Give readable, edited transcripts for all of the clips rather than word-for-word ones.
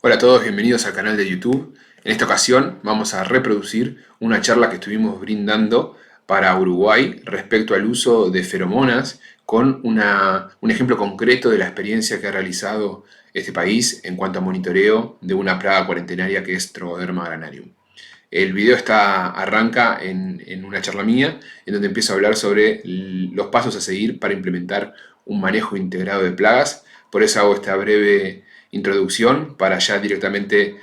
Hola a todos, bienvenidos al canal de YouTube. En esta ocasión vamos a reproducir una charla que estuvimos brindando para Uruguay respecto al uso de feromonas con un ejemplo concreto de la experiencia que ha realizado este país en cuanto a monitoreo de una plaga cuarentenaria que es Trogoderma granarium. El video arranca en una charla mía, en donde empiezo a hablar sobre los pasos a seguir para implementar un manejo integrado de plagas. Por eso hago esta breve introducción para ya directamente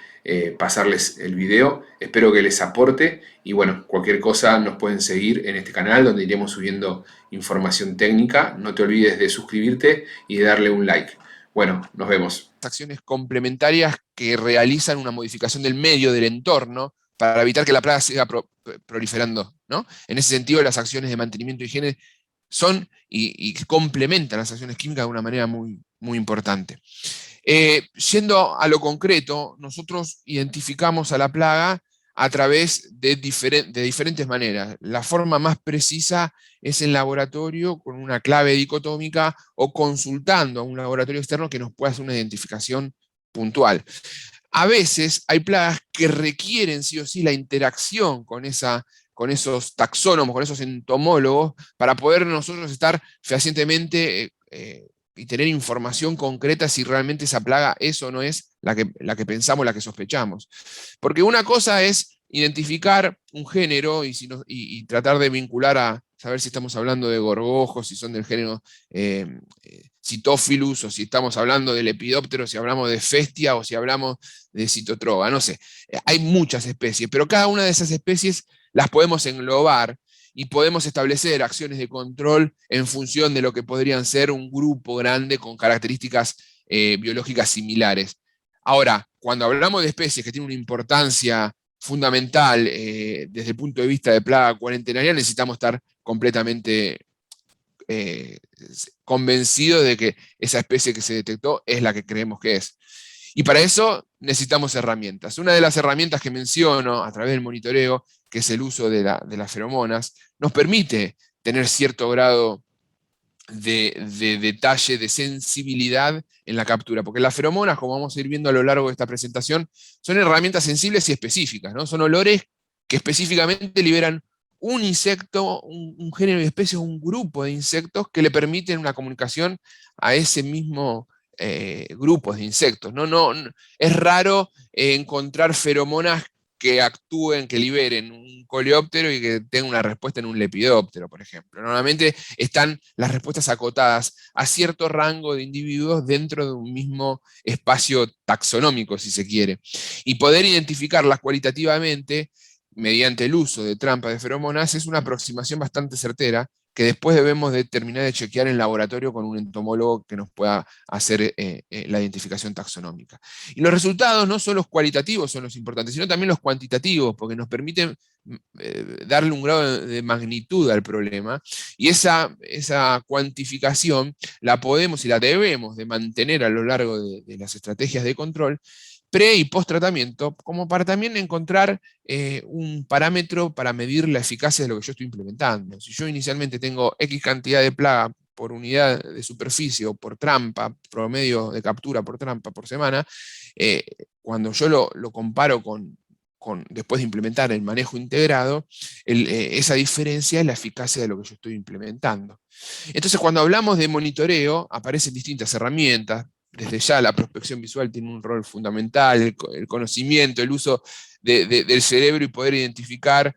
pasarles el video. Espero que les aporte y bueno, cualquier cosa nos pueden seguir en este canal donde iremos subiendo información técnica. No te olvides de suscribirte y de darle un like. Bueno, nos vemos. Acciones complementarias que realizan una modificación del medio, del entorno, para evitar que la plaga siga proliferando, ¿no? En ese sentido, las acciones de mantenimiento y higiene son y complementan las acciones químicas de una manera muy, muy importante. Yendo a lo concreto, nosotros identificamos a la plaga a través de diferentes maneras. La forma más precisa es en laboratorio con una clave dicotómica o consultando a un laboratorio externo que nos pueda hacer una identificación puntual. A veces hay plagas que requieren sí o sí la interacción con esos taxónomos, con esos entomólogos, para poder nosotros estar fehacientemente y tener información concreta si realmente esa plaga es o no es la que pensamos, la que sospechamos. Porque una cosa es identificar un género y tratar de vincular a saber si estamos hablando de gorgojos, si son del género Cytophilus, o si estamos hablando del lepidóptero, si hablamos de Festia o si hablamos de Citotroga, no sé. Hay muchas especies, pero cada una de esas especies las podemos englobar y podemos establecer acciones de control en función de lo que podrían ser un grupo grande con características biológicas similares. Ahora, cuando hablamos de especies que tienen una importancia fundamental desde el punto de vista de plaga cuarentenaria, necesitamos estar completamente eh, convencidos de que esa especie que se detectó es la que creemos que es. Y para eso necesitamos herramientas. Una de las herramientas que menciono a través del monitoreo, que es el uso de las feromonas, nos permite tener cierto grado de detalle, de sensibilidad en la captura, porque las feromonas, como vamos a ir viendo a lo largo de esta presentación, son herramientas sensibles y específicas, ¿no? Son olores que específicamente liberan un insecto, un género de especies, un grupo de insectos que le permiten una comunicación a ese mismo grupo de insectos. Es raro encontrar feromonas que actúen, que liberen un coleóptero y que tenga una respuesta en un lepidóptero, por ejemplo. Normalmente están las respuestas acotadas a cierto rango de individuos dentro de un mismo espacio taxonómico, si se quiere. Y poder identificarlas cualitativamente mediante el uso de trampas de feromonas es una aproximación bastante certera que después debemos de terminar de chequear en laboratorio con un entomólogo que nos pueda hacer la identificación taxonómica. Y los resultados no solo los cualitativos son los importantes, sino también los cuantitativos, porque nos permiten darle un grado de magnitud al problema, y esa cuantificación la podemos y la debemos de mantener a lo largo de las estrategias de control, pre y post tratamiento, como para también encontrar un parámetro para medir la eficacia de lo que yo estoy implementando. Si yo inicialmente tengo X cantidad de plaga por unidad de superficie o por trampa, promedio de captura por trampa por semana, eh, cuando yo lo comparo después de implementar el manejo integrado, esa diferencia es la eficacia de lo que yo estoy implementando. Entonces, cuando hablamos de monitoreo, aparecen distintas herramientas. Desde ya la prospección visual tiene un rol fundamental, el conocimiento, el uso del cerebro y poder identificar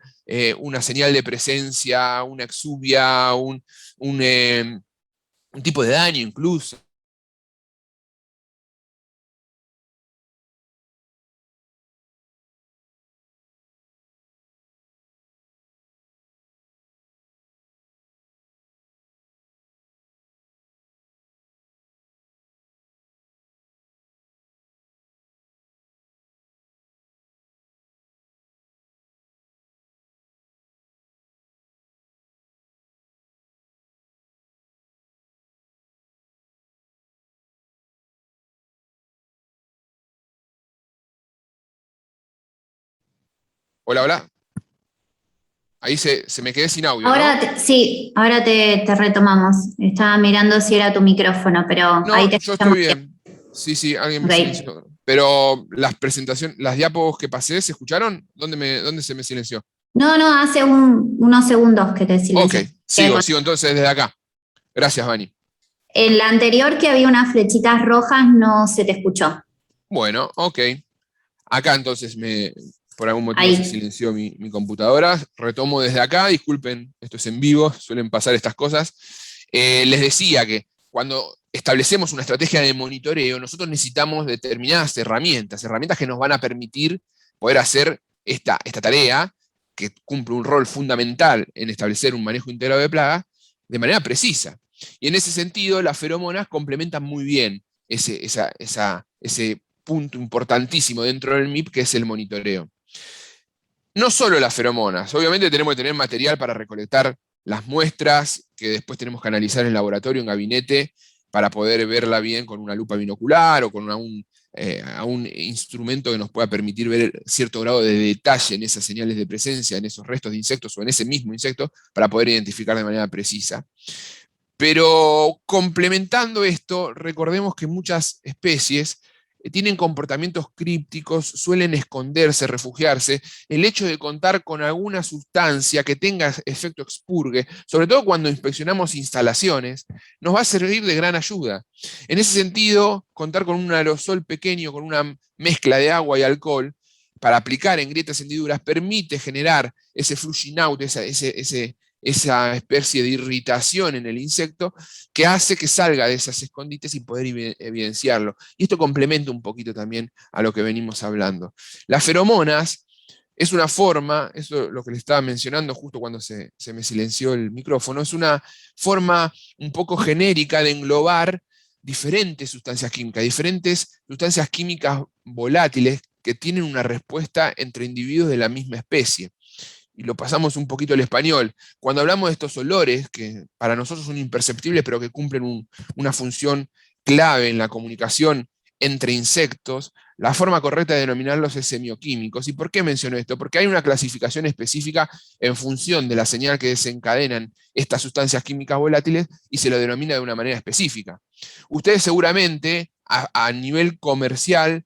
una señal de presencia, una exuvia, un tipo de daño incluso. Hola, hola. Ahí se me quedé sin audio, ¿no? Sí, ahora te retomamos. Estaba mirando si era tu micrófono, pero ahí No, te yo estoy escuchamos bien. bien. Sí, sí, alguien me Ok. silenció. Pero las presentaciones, las diapos que pasé, ¿se escucharon? ¿Dónde se me silenció? No, no, hace unos segundos que te Ok, silencio. sigo entonces desde acá. Gracias, Vani. El anterior que había unas flechitas rojas no se te escuchó. Bueno, ok. Acá entonces por algún motivo se Ahí. silenció mi computadora. Retomo desde acá, disculpen, esto es en vivo, suelen pasar estas cosas. Les decía que cuando establecemos una estrategia de monitoreo, nosotros necesitamos determinadas herramientas que nos van a permitir poder hacer esta tarea, que cumple un rol fundamental en establecer un manejo integrado de plagas, de manera precisa. Y en ese sentido, las feromonas complementan muy bien ese punto importantísimo dentro del MIP, que es el monitoreo. No solo las feromonas, obviamente tenemos que tener material para recolectar las muestras, que después tenemos que analizar en laboratorio, en gabinete, para poder verla bien con una lupa binocular o con un instrumento que nos pueda permitir ver cierto grado de detalle en esas señales de presencia, en esos restos de insectos o en ese mismo insecto, para poder identificar de manera precisa. Pero complementando esto, recordemos que muchas especies tienen comportamientos crípticos, suelen esconderse, refugiarse. El hecho de contar con alguna sustancia que tenga efecto expurgue, sobre todo cuando inspeccionamos instalaciones, nos va a servir de gran ayuda. En ese sentido, contar con un aerosol pequeño, con una mezcla de agua y alcohol, para aplicar en grietas hendiduras, permite generar ese flushing out, esa especie de irritación en el insecto que hace que salga de esas escondites y poder evidenciarlo. Y esto complementa un poquito también a lo que venimos hablando. Las feromonas es una forma, eso es lo que le estaba mencionando justo cuando se me silenció el micrófono, es una forma un poco genérica de englobar diferentes sustancias químicas volátiles que tienen una respuesta entre individuos de la misma especie. Y lo pasamos un poquito al español. Cuando hablamos de estos olores, que para nosotros son imperceptibles, pero que cumplen una función clave en la comunicación entre insectos, la forma correcta de denominarlos es semioquímicos. ¿Y por qué menciono esto? Porque hay una clasificación específica en función de la señal que desencadenan estas sustancias químicas volátiles y se lo denomina de una manera específica. Ustedes seguramente a nivel comercial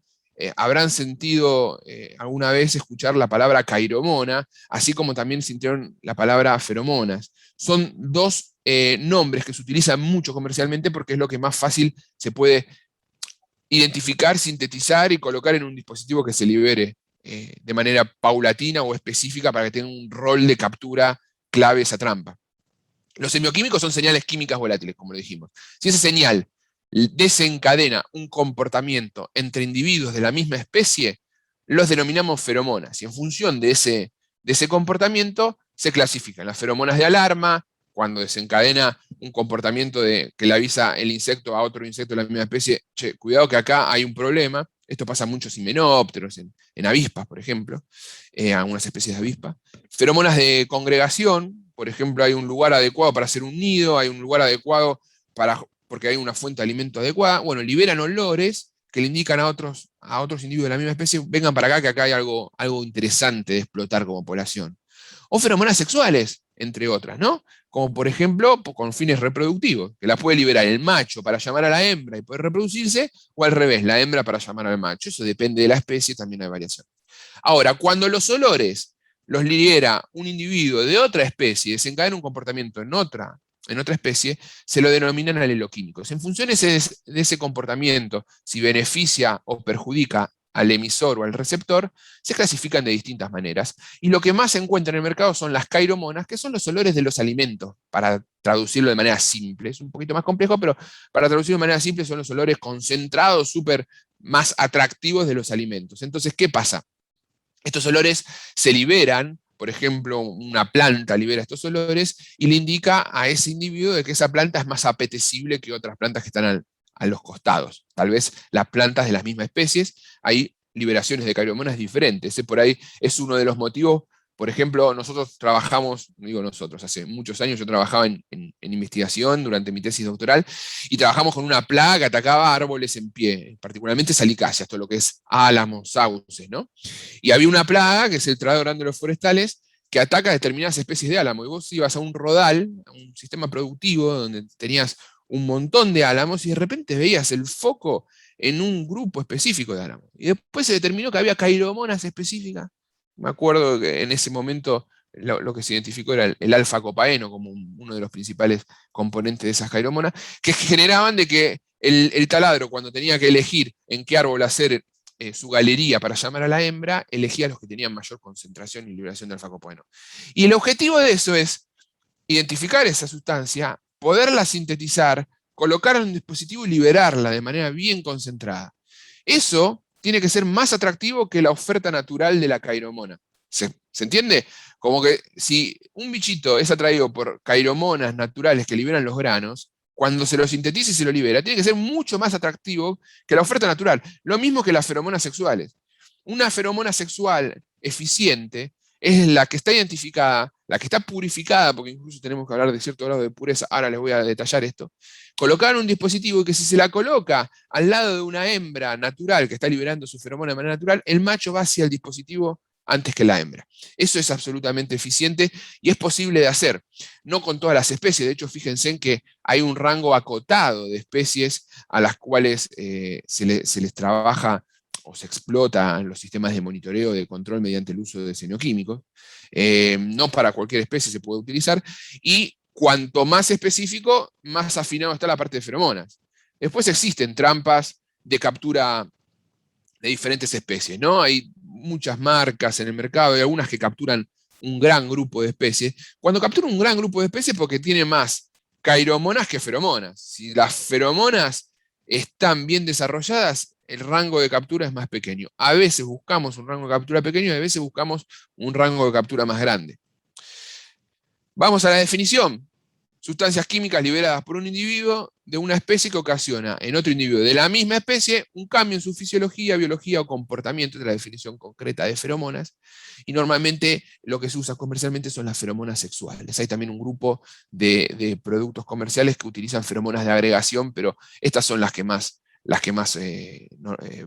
habrán sentido alguna vez escuchar la palabra cairomona, así como también sintieron la palabra feromonas. Son dos nombres que se utilizan mucho comercialmente porque es lo que más fácil se puede identificar, sintetizar y colocar en un dispositivo que se libere de manera paulatina o específica para que tenga un rol de captura clave esa trampa. Los semioquímicos son señales químicas volátiles, como lo dijimos. Si esa señal desencadena un comportamiento entre individuos de la misma especie, los denominamos feromonas. Y en función de ese comportamiento se clasifican las feromonas de alarma, cuando desencadena un comportamiento que le avisa el insecto a otro insecto de la misma especie, che, cuidado que acá hay un problema. Esto pasa mucho en himenópteros, en avispas, por ejemplo, algunas especies de avispas. Feromonas de congregación, por ejemplo, hay un lugar adecuado para hacer un nido, hay un lugar adecuado porque hay una fuente de alimento adecuada. Bueno, liberan olores que le indican a otros individuos de la misma especie, vengan para acá que acá hay algo interesante de explotar como población. O feromonas sexuales, entre otras, ¿no? Como por ejemplo, con fines reproductivos, que la puede liberar el macho para llamar a la hembra y poder reproducirse, o al revés, la hembra para llamar al macho. Eso depende de la especie, también hay variación. Ahora, cuando los olores los libera un individuo de otra especie, desencadena un comportamiento en otra especie, se lo denominan aleloquímicos. En función de ese comportamiento, si beneficia o perjudica al emisor o al receptor, se clasifican de distintas maneras. Y lo que más se encuentra en el mercado son las cairomonas, que son los olores de los alimentos, para traducirlo de manera simple. Es un poquito más complejo, pero para traducirlo de manera simple son los olores concentrados, súper más atractivos de los alimentos. Entonces, ¿qué pasa? Estos olores se liberan, por ejemplo, una planta libera estos olores y le indica a ese individuo de que esa planta es más apetecible que otras plantas que están a los costados. Tal vez las plantas de las mismas especies, hay liberaciones de cairomonas diferentes. Por ahí es uno de los motivos. Por ejemplo, nosotros trabajamos, no digo nosotros, hace muchos años yo trabajaba en investigación durante mi tesis doctoral y trabajamos con una plaga que atacaba árboles en pie, particularmente salicáceas, todo lo que es álamos, sauces, ¿no? Y había una plaga, que es el tratado grande de los forestales, que ataca determinadas especies de álamo. Y vos ibas a un rodal, a un sistema productivo, donde tenías un montón de álamos, y de repente veías el foco en un grupo específico de álamos. Y después se determinó que había cairomonas específicas. Me acuerdo que en ese momento lo que se identificó era el alfa-copaeno como uno de los principales componentes de esas cairomonas, que generaban de que el taladro, cuando tenía que elegir en qué árbol hacer su galería para llamar a la hembra, elegía los que tenían mayor concentración y liberación de alfa-copaeno. Y el objetivo de eso es identificar esa sustancia, poderla sintetizar, colocarla en un dispositivo y liberarla de manera bien concentrada. Eso tiene que ser más atractivo que la oferta natural de la cairomona. ¿Se entiende? Como que si un bichito es atraído por cairomonas naturales que liberan los granos, cuando se lo sintetiza y se lo libera, tiene que ser mucho más atractivo que la oferta natural. Lo mismo que las feromonas sexuales. Una feromona sexual eficiente es la que está identificada, la que está purificada, porque incluso tenemos que hablar de cierto grado de pureza, ahora les voy a detallar esto, colocar un dispositivo que si se la coloca al lado de una hembra natural que está liberando su feromona de manera natural, el macho va hacia el dispositivo antes que la hembra. Eso es absolutamente eficiente y es posible de hacer, no con todas las especies. De hecho, fíjense en que hay un rango acotado de especies a las cuales se les trabaja o se explota en los sistemas de monitoreo de control mediante el uso de semioquímicos. No para cualquier especie se puede utilizar, y cuanto más específico, más afinado está la parte de feromonas. Después existen trampas de captura de diferentes especies, ¿no? Hay muchas marcas en el mercado, hay algunas que capturan un gran grupo de especies. Cuando captura un gran grupo de especies, porque tiene más cairomonas que feromonas. Si las feromonas están bien desarrolladas, el rango de captura es más pequeño. A veces buscamos un rango de captura pequeño y a veces buscamos un rango de captura más grande. Vamos a la definición. Sustancias químicas liberadas por un individuo de una especie que ocasiona en otro individuo de la misma especie un cambio en su fisiología, biología o comportamiento. Esta es la definición concreta de feromonas. Y normalmente lo que se usa comercialmente son las feromonas sexuales. Hay también un grupo de productos comerciales que utilizan feromonas de agregación, pero estas son las que más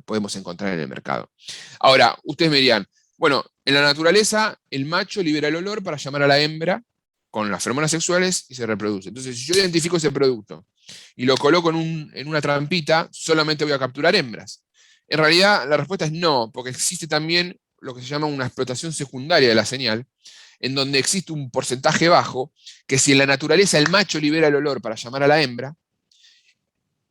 podemos encontrar en el mercado. Ahora, ustedes me dirán, bueno, en la naturaleza el macho libera el olor para llamar a la hembra con las feromonas sexuales y se reproduce. Entonces, si yo identifico ese producto y lo coloco en una trampita, solamente voy a capturar hembras. En realidad, la respuesta es no, porque existe también lo que se llama una explotación secundaria de la señal, en donde existe un porcentaje bajo, que si en la naturaleza el macho libera el olor para llamar a la hembra,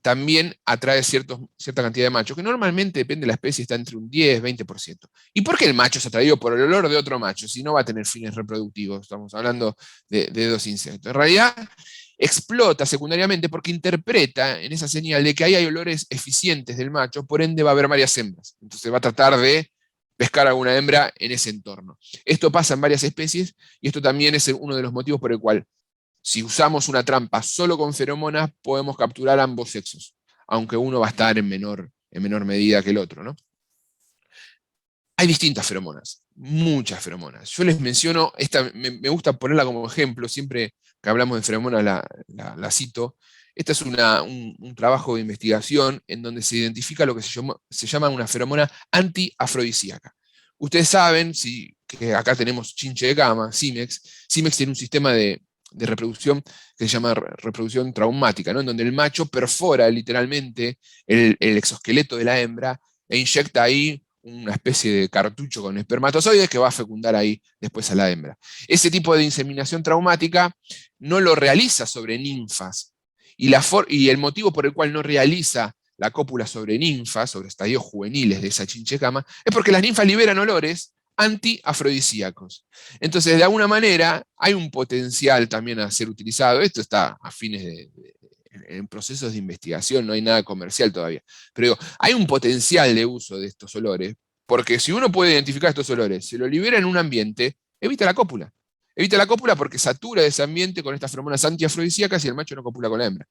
también atrae cierta cantidad de machos, que normalmente depende de la especie, está entre un 10-20%. ¿Y por qué el macho es atraído por el olor de otro macho? Si no va a tener fines reproductivos, estamos hablando de dos insectos. En realidad, explota secundariamente porque interpreta en esa señal de que ahí hay olores eficientes del macho, por ende va a haber varias hembras. Entonces va a tratar de pescar a alguna hembra en ese entorno. Esto pasa en varias especies y esto también es uno de los motivos por el cual si usamos una trampa solo con feromonas, podemos capturar ambos sexos, aunque uno va a estar en menor medida que el otro, ¿no? Hay distintas feromonas, muchas feromonas. Yo les menciono, esta me gusta ponerla como ejemplo, siempre que hablamos de feromonas la cito. Este es un trabajo de investigación en donde se identifica lo que se llama una feromona antiafrodisíaca. Ustedes saben que acá tenemos chinche de cama, Cimex. Cimex tiene un sistema de reproducción que se llama reproducción traumática, ¿no? En donde el macho perfora literalmente el exoesqueleto de la hembra e inyecta ahí una especie de cartucho con espermatozoides que va a fecundar ahí después a la hembra. Ese tipo de inseminación traumática no lo realiza sobre ninfas, y el motivo por el cual no realiza la cópula sobre ninfas, sobre estadios juveniles de esa chinchecama, es porque las ninfas liberan olores antiafrodisíacos. Entonces, de alguna manera, hay un potencial también a ser utilizado. Esto está a fines en procesos de investigación, no hay nada comercial todavía. Pero digo, hay un potencial de uso de estos olores, porque si uno puede identificar estos olores, se lo libera en un ambiente, evita la cópula. Evita la cópula porque satura ese ambiente con estas feromonas antiafrodisíacas y el macho no copula con la hembra.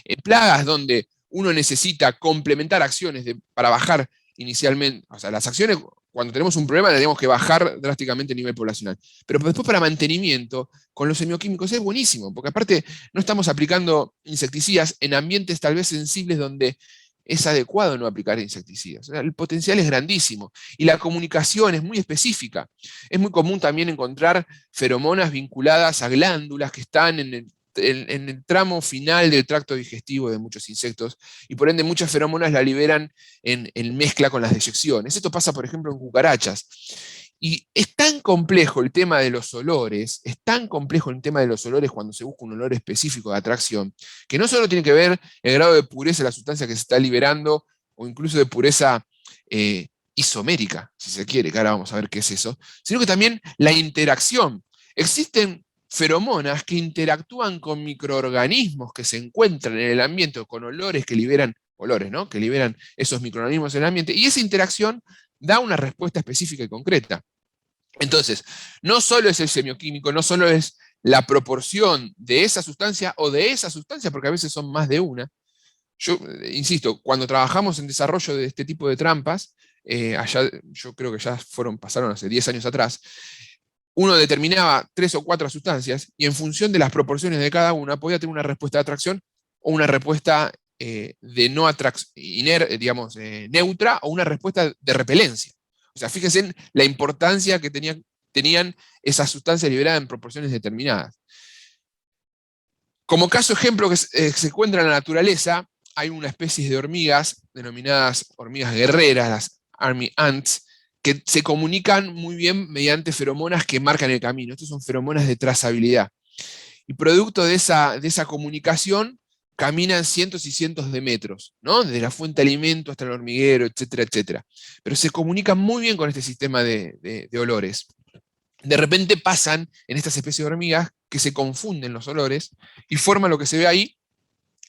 En plagas donde uno necesita complementar acciones para bajar inicialmente, o sea, las acciones, cuando tenemos un problema tenemos que bajar drásticamente el nivel poblacional. Pero después para mantenimiento, con los semioquímicos es buenísimo, porque aparte no estamos aplicando insecticidas en ambientes tal vez sensibles donde es adecuado no aplicar insecticidas. O sea, el potencial es grandísimo y la comunicación es muy específica. Es muy común también encontrar feromonas vinculadas a glándulas que están en el tramo final del tracto digestivo de muchos insectos, y por ende muchas feromonas la liberan en mezcla con las deyecciones. Esto pasa, por ejemplo, en cucarachas. Y es tan complejo el tema de los olores, es tan complejo el tema de los olores cuando se busca un olor específico de atracción, que no solo tiene que ver el grado de pureza de la sustancia que se está liberando, o incluso de pureza isomérica, si se quiere, que ahora vamos a ver qué es eso, sino que también la interacción. Existen feromonas que interactúan con microorganismos que se encuentran en el ambiente o con olores que liberan, olores, ¿no? Que liberan esos microorganismos en el ambiente, y esa interacción da una respuesta específica y concreta. Entonces, no solo es el semioquímico, no solo es la proporción de esa sustancia o de esa sustancia, porque a veces son más de una. Yo insisto, cuando trabajamos en desarrollo de este tipo de trampas, allá yo creo que ya pasaron hace 10 años atrás, uno determinaba 3 o 4 sustancias y en función de las proporciones de cada una podía tener una respuesta de atracción o una respuesta de no atracción, digamos, neutra, o una respuesta de repelencia. O sea, fíjense en la importancia que tenían esas sustancias liberadas en proporciones determinadas. Como caso ejemplo que se encuentra en la naturaleza, hay una especie de hormigas denominadas hormigas guerreras, las Army Ants, que se comunican muy bien mediante feromonas que marcan el camino. Estas son feromonas de trazabilidad. Y producto de esa comunicación, caminan cientos y cientos de metros, ¿no? Desde la fuente de alimento hasta el hormiguero, etcétera, etcétera. Pero se comunican muy bien con este sistema de olores. De repente pasan en estas especies de hormigas que se confunden los olores y forman lo que se ve ahí,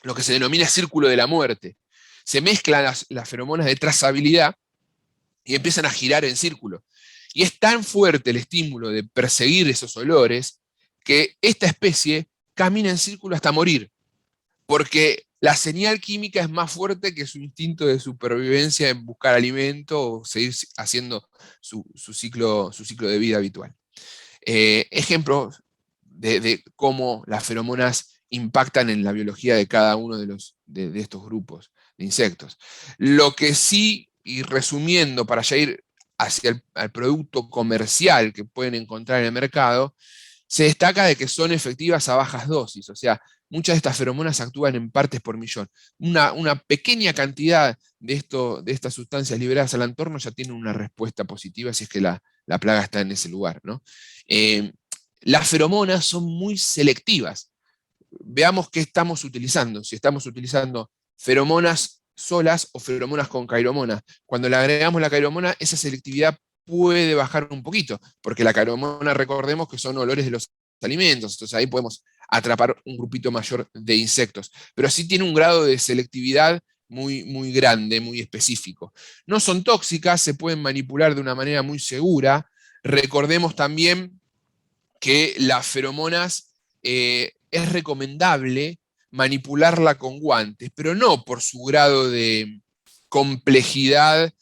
lo que se denomina círculo de la muerte. Se mezclan las feromonas de trazabilidad y empiezan a girar en círculo. Y es tan fuerte el estímulo de perseguir esos olores que esta especie camina en círculo hasta morir, porque la señal química es más fuerte que su instinto de supervivencia en buscar alimento o seguir haciendo su ciclo de vida habitual. Ejemplos de cómo las feromonas impactan en la biología de cada uno de estos grupos de insectos. Lo que sí, y resumiendo para ya ir hacia el producto comercial que pueden encontrar en el mercado, se destaca de que son efectivas a bajas dosis, o sea, muchas de estas feromonas actúan en partes por millón. Una pequeña cantidad de estas sustancias liberadas al entorno ya tienen una respuesta positiva si es que la plaga está en ese lugar, ¿no? Las feromonas son muy selectivas. Veamos qué estamos utilizando. Si estamos utilizando feromonas solas o feromonas con cairomona. Cuando le agregamos la cairomona, esa selectividad puede bajar un poquito, porque la cairomona, recordemos que son olores de los alimentos, entonces ahí podemos atrapar un grupito mayor de insectos, pero sí tiene un grado de selectividad muy, muy grande, muy específico. No son tóxicas, se pueden manipular de una manera muy segura. Recordemos también que las feromonas es recomendable manipularla con guantes, pero no por su grado de complejidad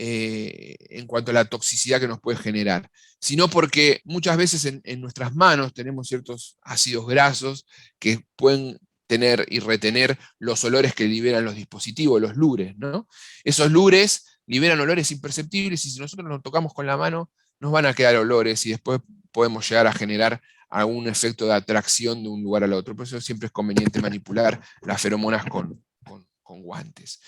en cuanto a la toxicidad que nos puede generar, sino porque muchas veces en nuestras manos tenemos ciertos ácidos grasos que pueden tener y retener los olores que liberan los dispositivos, los lures, ¿no? Esos lures liberan olores imperceptibles y si nosotros nos tocamos con la mano, nos van a quedar olores y después podemos llegar a generar algún efecto de atracción de un lugar al otro. Por eso siempre es conveniente manipular las feromonas con guantes.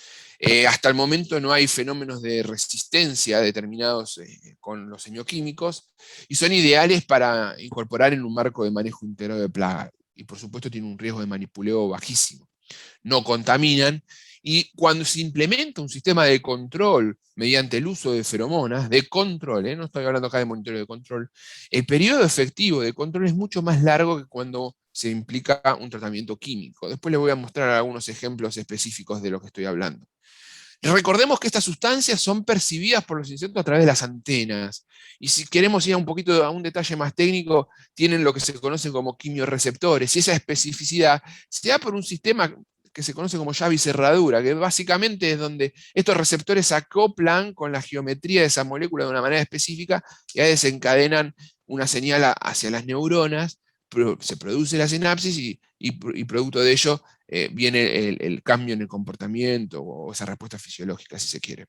Hasta el momento no hay fenómenos de resistencia determinados con los semioquímicos y son ideales para incorporar en un marco de manejo integrado de plaga. Y por supuesto tienen un riesgo de manipuleo bajísimo. No contaminan, y cuando se implementa un sistema de control mediante el uso de feromonas, de control, no estoy hablando acá de monitoreo de control, el periodo efectivo de control es mucho más largo que cuando se implica un tratamiento químico. Después les voy a mostrar algunos ejemplos específicos de lo que estoy hablando. Recordemos que estas sustancias son percibidas por los insectos a través de las antenas. Y si queremos ir a un detalle más técnico, tienen lo que se conocen como quimioreceptores. Y esa especificidad se da por un sistema que se conoce como llave y cerradura, que básicamente es donde estos receptores se acoplan con la geometría de esa molécula de una manera específica y ahí desencadenan una señal hacia las neuronas, se produce la sinapsis y producto de ello viene el cambio en el comportamiento o esa respuesta fisiológica, si se quiere.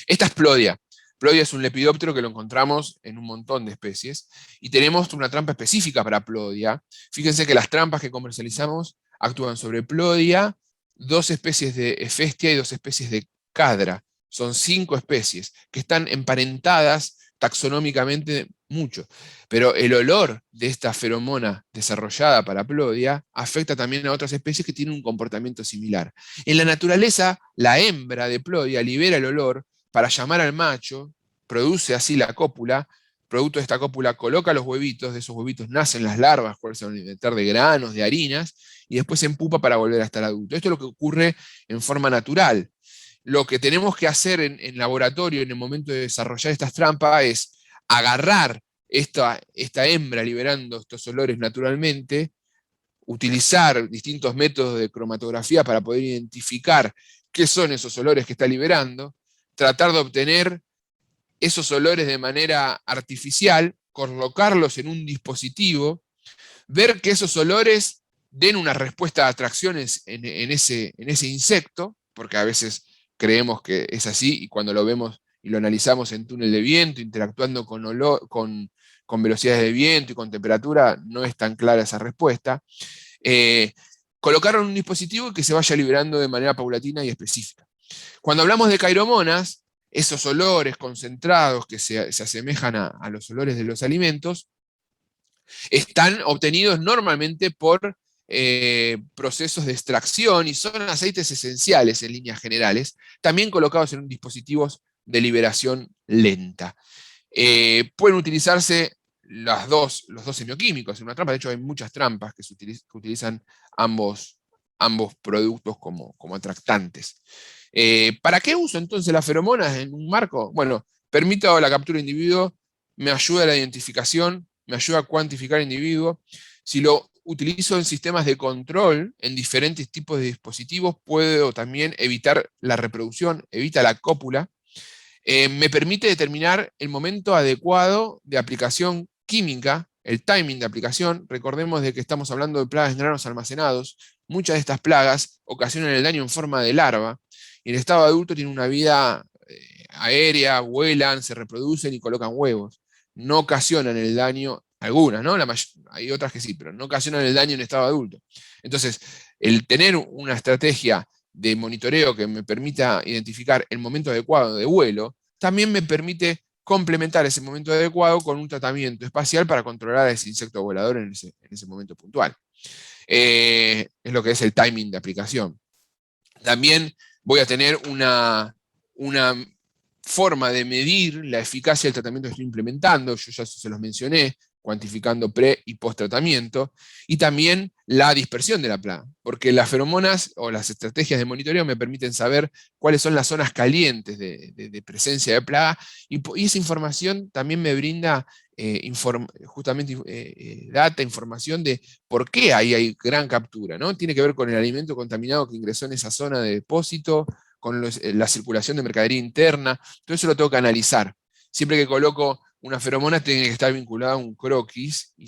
Esta explodia. Plodia es un lepidóptero que lo encontramos en un montón de especies, y tenemos una trampa específica para Plodia. Fíjense que las trampas que comercializamos actúan sobre Plodia, 2 especies de Hephaestia y 2 especies de Cadra. Son 5 especies que están emparentadas taxonómicamente mucho. Pero el olor de esta feromona desarrollada para Plodia afecta también a otras especies que tienen un comportamiento similar. En la naturaleza, la hembra de Plodia libera el olor para llamar al macho, produce así la cópula, producto de esta cópula coloca los huevitos, de esos huevitos nacen las larvas, cuales se van a alimentar de granos, de harinas, y después se empupa para volver a estar adulto. Esto es lo que ocurre en forma natural. Lo que tenemos que hacer en laboratorio en el momento de desarrollar estas trampas es agarrar esta hembra liberando estos olores naturalmente, utilizar distintos métodos de cromatografía para poder identificar qué son esos olores que está liberando, tratar de obtener esos olores de manera artificial, colocarlos en un dispositivo, ver que esos olores den una respuesta de atracciones en ese insecto, porque a veces creemos que es así, y cuando lo vemos y lo analizamos en túnel de viento, interactuando con velocidades de viento y con temperatura, no es tan clara esa respuesta. Colocarlo en un dispositivo que se vaya liberando de manera paulatina y específica. Cuando hablamos de cairomonas, esos olores concentrados que se asemejan a los olores de los alimentos, están obtenidos normalmente por procesos de extracción y son aceites esenciales en líneas generales, también colocados en dispositivos de liberación lenta. Pueden utilizarse los dos semioquímicos en una trampa. De hecho, hay muchas trampas que utilizan ambos productos como atractantes. ¿Para qué uso entonces las feromonas en un marco? Bueno, permito la captura de individuo, me ayuda a la identificación, me ayuda a cuantificar individuo. Si lo utilizo en sistemas de control, en diferentes tipos de dispositivos, puedo también evitar la reproducción, evita la cópula. Me permite determinar el momento adecuado de aplicación química, el timing de aplicación. Recordemos de que estamos hablando de plagas en granos almacenados. Muchas de estas plagas ocasionan el daño en forma de larva, y el estado adulto tiene una vida aérea, vuelan, se reproducen y colocan huevos. No ocasionan el daño, algunas, ¿no? Hay otras que sí, pero no ocasionan el daño en estado adulto. Entonces, el tener una estrategia de monitoreo que me permita identificar el momento adecuado de vuelo, también me permite complementar ese momento adecuado con un tratamiento espacial para controlar a ese insecto volador en ese momento puntual. Es lo que es el timing de aplicación. También voy a tener una forma de medir la eficacia del tratamiento que estoy implementando. Yo ya se los mencioné, cuantificando pre y post tratamiento, y también la dispersión de la plaga, porque las feromonas o las estrategias de monitoreo me permiten saber cuáles son las zonas calientes de presencia de plaga, y esa información también me brinda data, información de por qué ahí hay gran captura, ¿no? Tiene que ver con el alimento contaminado que ingresó en esa zona de depósito, con la circulación de mercadería interna. Todo eso lo tengo que analizar. Siempre que coloco una feromona tiene que estar vinculada a un croquis y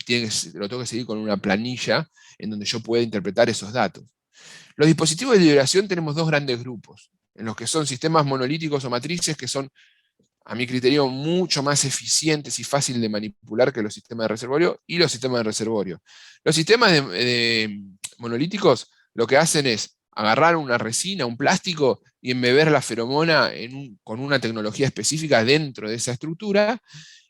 lo tengo que seguir con una planilla en donde yo pueda interpretar esos datos. Los dispositivos de liberación tenemos 2 grandes grupos, en los que son sistemas monolíticos o matrices, que son, a mi criterio, mucho más eficientes y fáciles de manipular que los sistemas de reservorio, y los sistemas de reservorio. Los sistemas monolíticos lo que hacen es agarrar una resina, un plástico, y embeber la feromona con una tecnología específica dentro de esa estructura,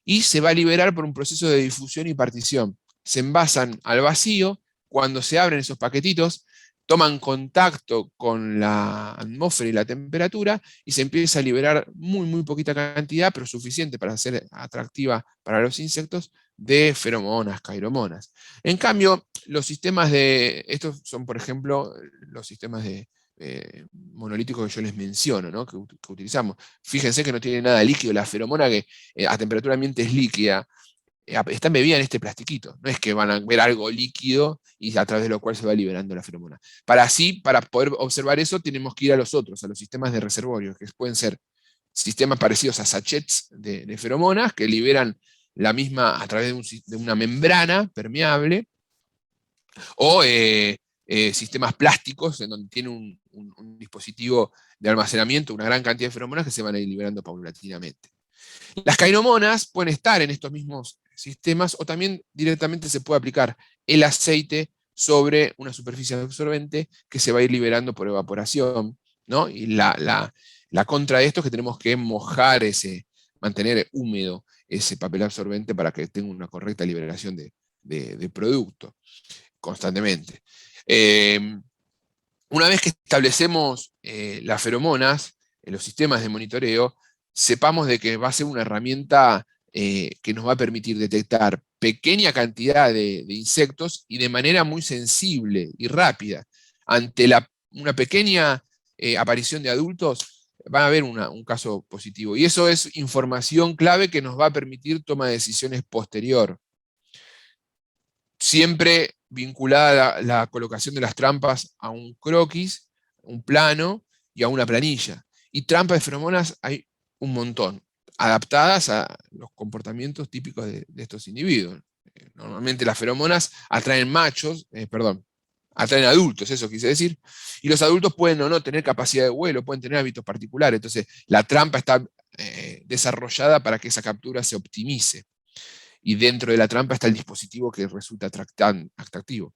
y se va a liberar por un proceso de difusión y partición. Se envasan al vacío, cuando se abren esos paquetitos, toman contacto con la atmósfera y la temperatura, y se empieza a liberar muy poquita cantidad, pero suficiente para ser atractiva para los insectos, de feromonas, cairomonas. En cambio, los sistemas estos son, por ejemplo, los sistemas monolíticos que yo les menciono, ¿no? que utilizamos. Fíjense que no tiene nada líquido, la feromona que a temperatura ambiente es líquida, está embebida en este plastiquito. No es que van a ver algo líquido y a través de lo cual se va liberando la feromona. Para poder observar eso, tenemos que ir a los otros, a los sistemas de reservorio, que pueden ser sistemas parecidos a sachets de feromonas, que liberan la misma a través de una membrana permeable, o sistemas plásticos, en donde tiene un dispositivo de almacenamiento, una gran cantidad de feromonas que se van a ir liberando paulatinamente. Las cainomonas pueden estar en estos mismos sistemas o también directamente se puede aplicar el aceite sobre una superficie absorbente que se va a ir liberando por evaporación, ¿no? Y la contra de esto es que tenemos que mojar mantener húmedo ese papel absorbente para que tenga una correcta liberación de producto constantemente. Una vez que establecemos las feromonas en los sistemas de monitoreo, sepamos de que va a ser una herramienta que nos va a permitir detectar pequeña cantidad de insectos y de manera muy sensible y rápida. Ante una pequeña aparición de adultos, va a haber un caso positivo. Y eso es información clave que nos va a permitir toma de decisiones posterior. Siempre vinculada la colocación de las trampas a un croquis, un plano y a una planilla. Y trampas de feromonas hay un montón, adaptadas a los comportamientos típicos de estos individuos. Normalmente las feromonas atraen atraen adultos, eso quise decir, y los adultos pueden o no tener capacidad de vuelo, pueden tener hábitos particulares, entonces la trampa está desarrollada para que esa captura se optimice. Y dentro de la trampa está el dispositivo que resulta atractivo.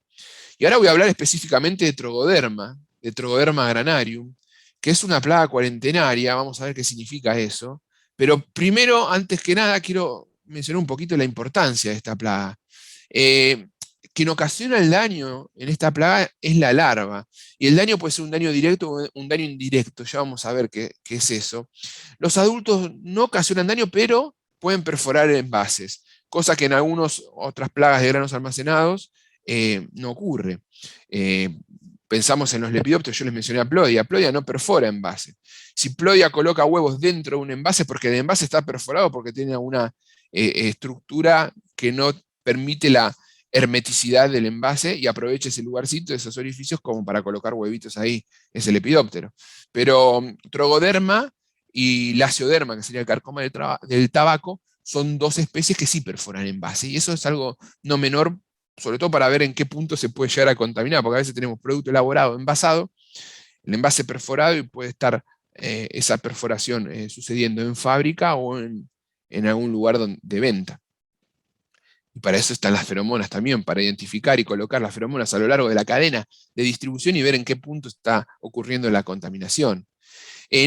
Y ahora voy a hablar específicamente de Trogoderma granarium, que es una plaga cuarentenaria, vamos a ver qué significa eso, pero primero, antes que nada, quiero mencionar un poquito la importancia de esta plaga. Quien ocasiona el daño en esta plaga es la larva, y el daño puede ser un daño directo o un daño indirecto, ya vamos a ver qué es eso. Los adultos no ocasionan daño, pero pueden perforar envases, cosa que en algunas otras plagas de granos almacenados no ocurre. Pensamos en los lepidópteros, yo les mencioné a Plodia. Plodia no perfora envase. Si Plodia coloca huevos dentro de un envase, porque el envase está perforado, porque tiene una estructura que no permite la hermeticidad del envase y aprovecha ese lugarcito, esos orificios, como para colocar huevitos ahí, es el lepidóptero. Pero Trogoderma y Lacioderma, que sería el carcoma del tabaco, son dos especies que sí perforan envase, y eso es algo no menor, sobre todo para ver en qué punto se puede llegar a contaminar, porque a veces tenemos producto elaborado, envasado, el envase perforado, y puede estar esa perforación sucediendo en fábrica o en algún lugar de venta. Y para eso están las feromonas también, para identificar y colocar las feromonas a lo largo de la cadena de distribución y ver en qué punto está ocurriendo la contaminación.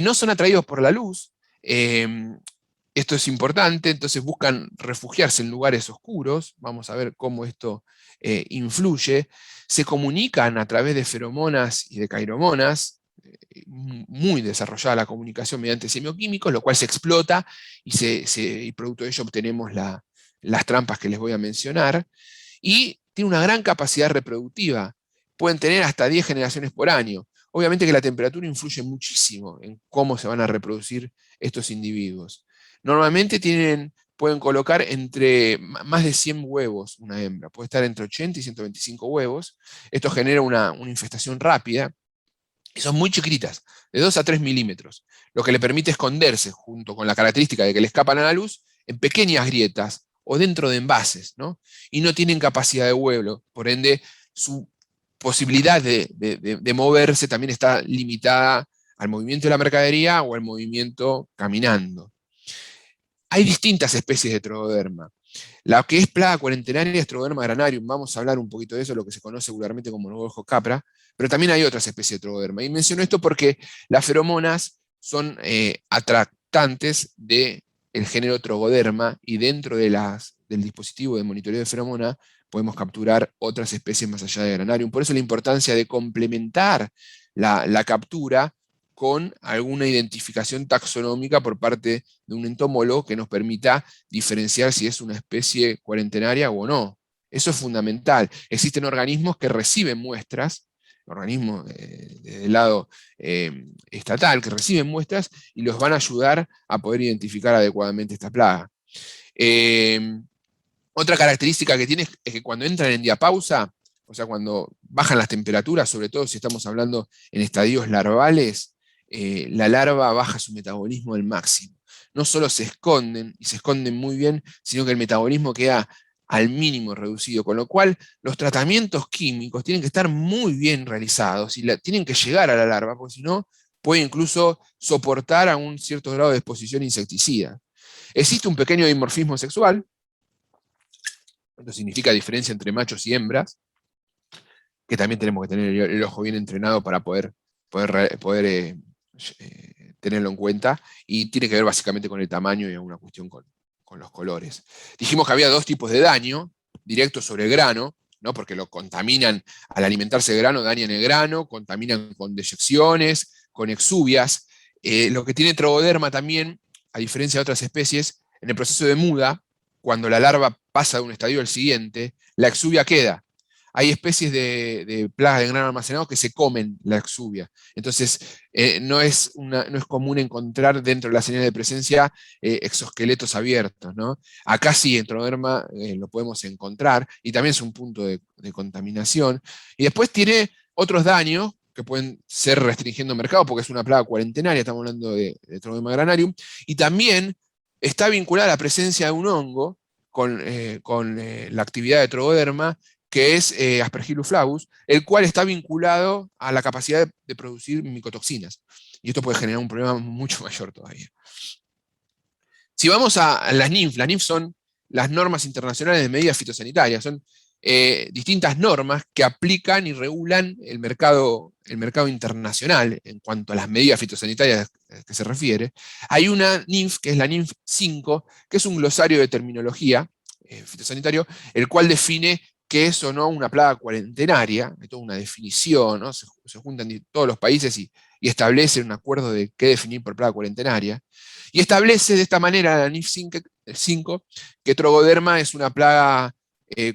No son atraídos por la luz. Esto es importante, entonces buscan refugiarse en lugares oscuros. Vamos a ver cómo esto influye. Se comunican a través de feromonas y de cairomonas, muy desarrollada la comunicación mediante semioquímicos, lo cual se explota y producto de ello obtenemos las trampas que les voy a mencionar. Y tiene una gran capacidad reproductiva. Pueden tener hasta 10 generaciones por año. Obviamente que la temperatura influye muchísimo en cómo se van a reproducir estos individuos. Normalmente pueden colocar entre más de 100 huevos una hembra, puede estar entre 80 y 125 huevos. Esto genera una infestación rápida, y son muy chiquititas, de 2 a 3 milímetros, lo que le permite esconderse, junto con la característica de que le escapan a la luz, en pequeñas grietas o dentro de envases, ¿no? Y no tienen capacidad de vuelo, por ende su posibilidad de moverse también está limitada al movimiento de la mercadería o al movimiento caminando. Hay distintas especies de Trogoderma. La que es plaga cuarentenaria es Trogoderma granarium. Vamos a hablar un poquito de eso, lo que se conoce vulgarmente como ojo capra, pero también hay otras especies de Trogoderma. Y menciono esto porque las feromonas son atractantes del género Trogoderma, y dentro del dispositivo de monitoreo de feromona podemos capturar otras especies más allá de granarium. Por eso la importancia de complementar la captura con alguna identificación taxonómica por parte de un entomólogo que nos permita diferenciar si es una especie cuarentenaria o no. Eso es fundamental. Existen organismos que reciben muestras, organismos del lado estatal, que reciben muestras y los van a ayudar a poder identificar adecuadamente esta plaga. Otra característica que tiene es que cuando entran en diapausa, o sea, cuando bajan las temperaturas, sobre todo si estamos hablando en estadios larvales, la larva baja su metabolismo al máximo. No solo se esconden, y se esconden muy bien, sino que el metabolismo queda al mínimo reducido, con lo cual los tratamientos químicos tienen que estar muy bien realizados y tienen que llegar a la larva, porque si no, puede incluso soportar a un cierto grado de exposición insecticida. Existe un pequeño dimorfismo sexual, esto significa diferencia entre machos y hembras, que también tenemos que tener el ojo bien entrenado para poder tenerlo en cuenta, y tiene que ver básicamente con el tamaño y alguna cuestión con los colores. Dijimos que había dos tipos de daño, directo sobre el grano, ¿no? Porque lo contaminan al alimentarse de grano, dañan el grano, contaminan con deyecciones, con exuvias. Lo que tiene Trogoderma también, a diferencia de otras especies, en el proceso de muda, cuando la larva pasa de un estadio al siguiente, la exuvia queda. Hay especies de plagas de grano almacenado que se comen la exuvia. Entonces, no es común encontrar dentro de la señal de presencia exoesqueletos abiertos, ¿no? Acá sí, en Trogoderma lo podemos encontrar, y también es un punto de contaminación. Y después tiene otros daños que pueden ser restringiendo el mercado, porque es una plaga cuarentenaria, estamos hablando de Trogoderma granarium, y también está vinculada a la presencia de un hongo con la actividad de Trogoderma, que es Aspergillus flavus, el cual está vinculado a la capacidad de producir micotoxinas. Y esto puede generar un problema mucho mayor todavía. Si vamos a las NIMF son las normas internacionales de medidas fitosanitarias, son distintas normas que aplican y regulan el mercado internacional en cuanto a las medidas fitosanitarias que se refiere. Hay una NIMF, que es la NIMF 5, que es un glosario de terminología fitosanitario, el cual define qué es o no una plaga cuarentenaria, hay toda una definición, ¿no? Se juntan todos los países y establecen un acuerdo de qué definir por plaga cuarentenaria, y establece de esta manera la NIF 5 que Trogoderma es una plaga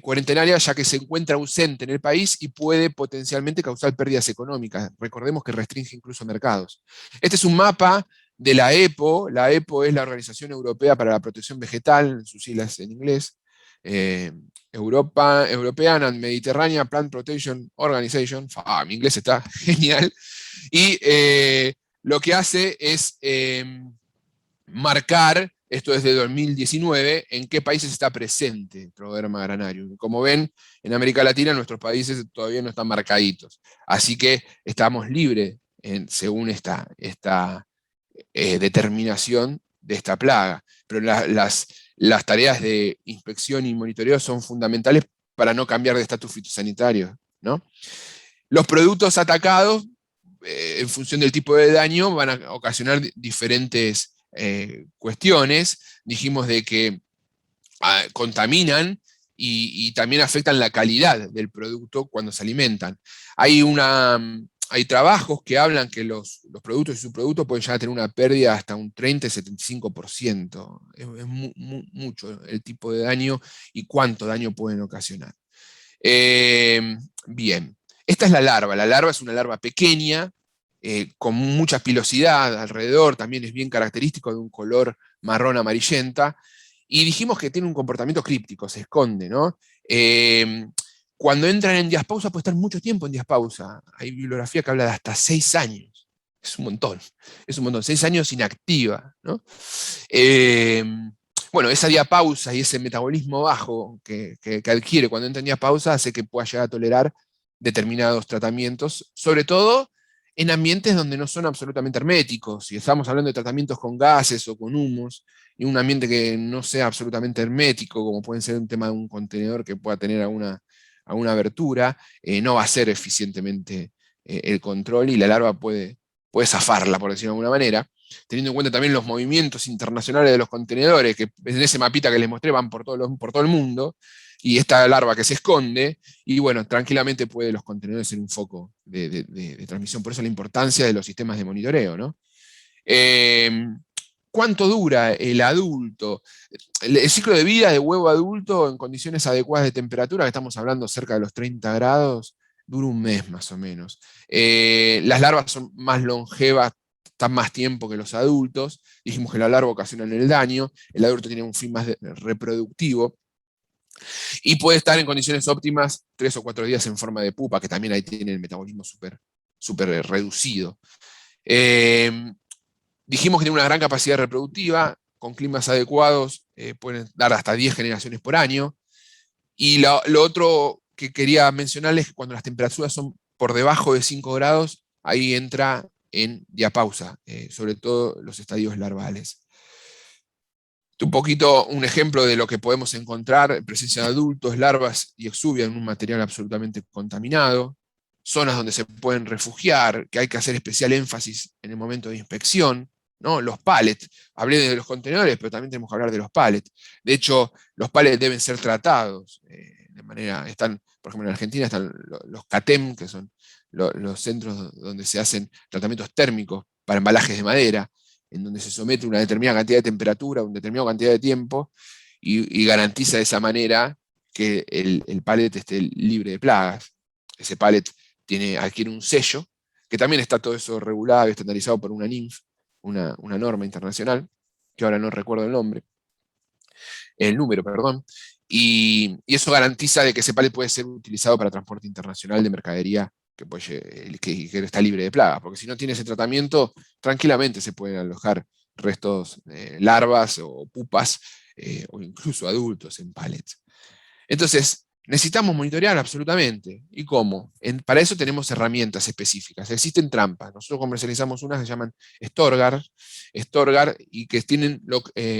cuarentenaria, ya que se encuentra ausente en el país y puede potencialmente causar pérdidas económicas. Recordemos que restringe incluso mercados. Este es un mapa de la EPO. La EPO es la Organización Europea para la Protección Vegetal, sus siglas en inglés. European and Mediterranean Plant Protection Organization. Mi inglés está genial. Y lo que hace es marcar, esto desde 2019, en qué países está presente Trogoderma granarium. Como ven, en América Latina nuestros países todavía no están marcaditos. Así que estamos libres según esta determinación de esta plaga. Pero las tareas de inspección y monitoreo son fundamentales para no cambiar de estatus fitosanitario, ¿no? Los productos atacados, en función del tipo de daño, van a ocasionar diferentes cuestiones. Dijimos de que contaminan y también afectan la calidad del producto cuando se alimentan. Hay trabajos que hablan que los productos y subproductos pueden llegar a tener una pérdida hasta un 30-75%. Es mucho el tipo de daño y cuánto daño pueden ocasionar. Bien, esta es la larva. La larva es una larva pequeña, con mucha pilosidad alrededor, también es bien característico de un color marrón amarillenta, y dijimos que tiene un comportamiento críptico, se esconde, ¿no? Cuando entran en diaspausa puede estar mucho tiempo en diaspausa. Hay bibliografía que habla de hasta 6 años. Es un montón, 6 años inactiva, ¿no? Bueno, esa diapausa y ese metabolismo bajo que adquiere cuando entra en diapausa hace que pueda llegar a tolerar determinados tratamientos, sobre todo en ambientes donde no son absolutamente herméticos. Si estamos hablando de tratamientos con gases o con humos, y un ambiente que no sea absolutamente hermético, como puede ser un tema de un contenedor que pueda tener alguna abertura, no va a ser eficientemente el control, y la larva puede zafarla, por decirlo de alguna manera, teniendo en cuenta también los movimientos internacionales de los contenedores, que en ese mapita que les mostré van por todo el mundo, y esta larva que se esconde, y bueno, tranquilamente puede los contenedores ser un foco de transmisión. Por eso la importancia de los sistemas de monitoreo, ¿no? ¿Cuánto dura el adulto? El ciclo de vida de huevo adulto en condiciones adecuadas de temperatura, que estamos hablando cerca de los 30 grados, dura un mes más o menos. Las larvas son más longevas, están más tiempo que los adultos. Dijimos que la larva ocasiona el daño, el adulto tiene un fin más reproductivo, y puede estar en condiciones óptimas 3 o 4 días en forma de pupa, que también ahí tiene el metabolismo súper reducido. Dijimos que tiene una gran capacidad reproductiva, con climas adecuados pueden dar hasta 10 generaciones por año. Y lo otro que quería mencionarles es que cuando las temperaturas son por debajo de 5 grados, ahí entra en diapausa, sobre todo los estadios larvales. Un poquito un ejemplo de lo que podemos encontrar: presencia de adultos, larvas y exuvia en un material absolutamente contaminado, zonas donde se pueden refugiar, que hay que hacer especial énfasis en el momento de inspección, ¿no? Los pallets, hablé de los contenedores, pero también tenemos que hablar de los pallets. De hecho, los pallets deben ser tratados de manera, por ejemplo, en Argentina están los CATEM, que son los centros donde se hacen tratamientos térmicos para embalajes de madera, en donde se somete una determinada cantidad de temperatura, una determinada cantidad de tiempo, y garantiza de esa manera que el pallet esté libre de plagas. Ese pallet adquiere un sello, que también está todo eso regulado y estandarizado por una NINF, una norma internacional, que ahora no recuerdo el número, perdón, y eso garantiza de que ese pallet puede ser utilizado para transporte internacional de mercadería que está libre de plagas, porque si no tiene ese tratamiento, tranquilamente se pueden alojar restos, larvas o pupas, o incluso adultos en pallets. Entonces, necesitamos monitorear absolutamente. ¿Y cómo? Para eso tenemos herramientas específicas. Existen trampas. Nosotros comercializamos unas que se llaman Storgar, y que tienen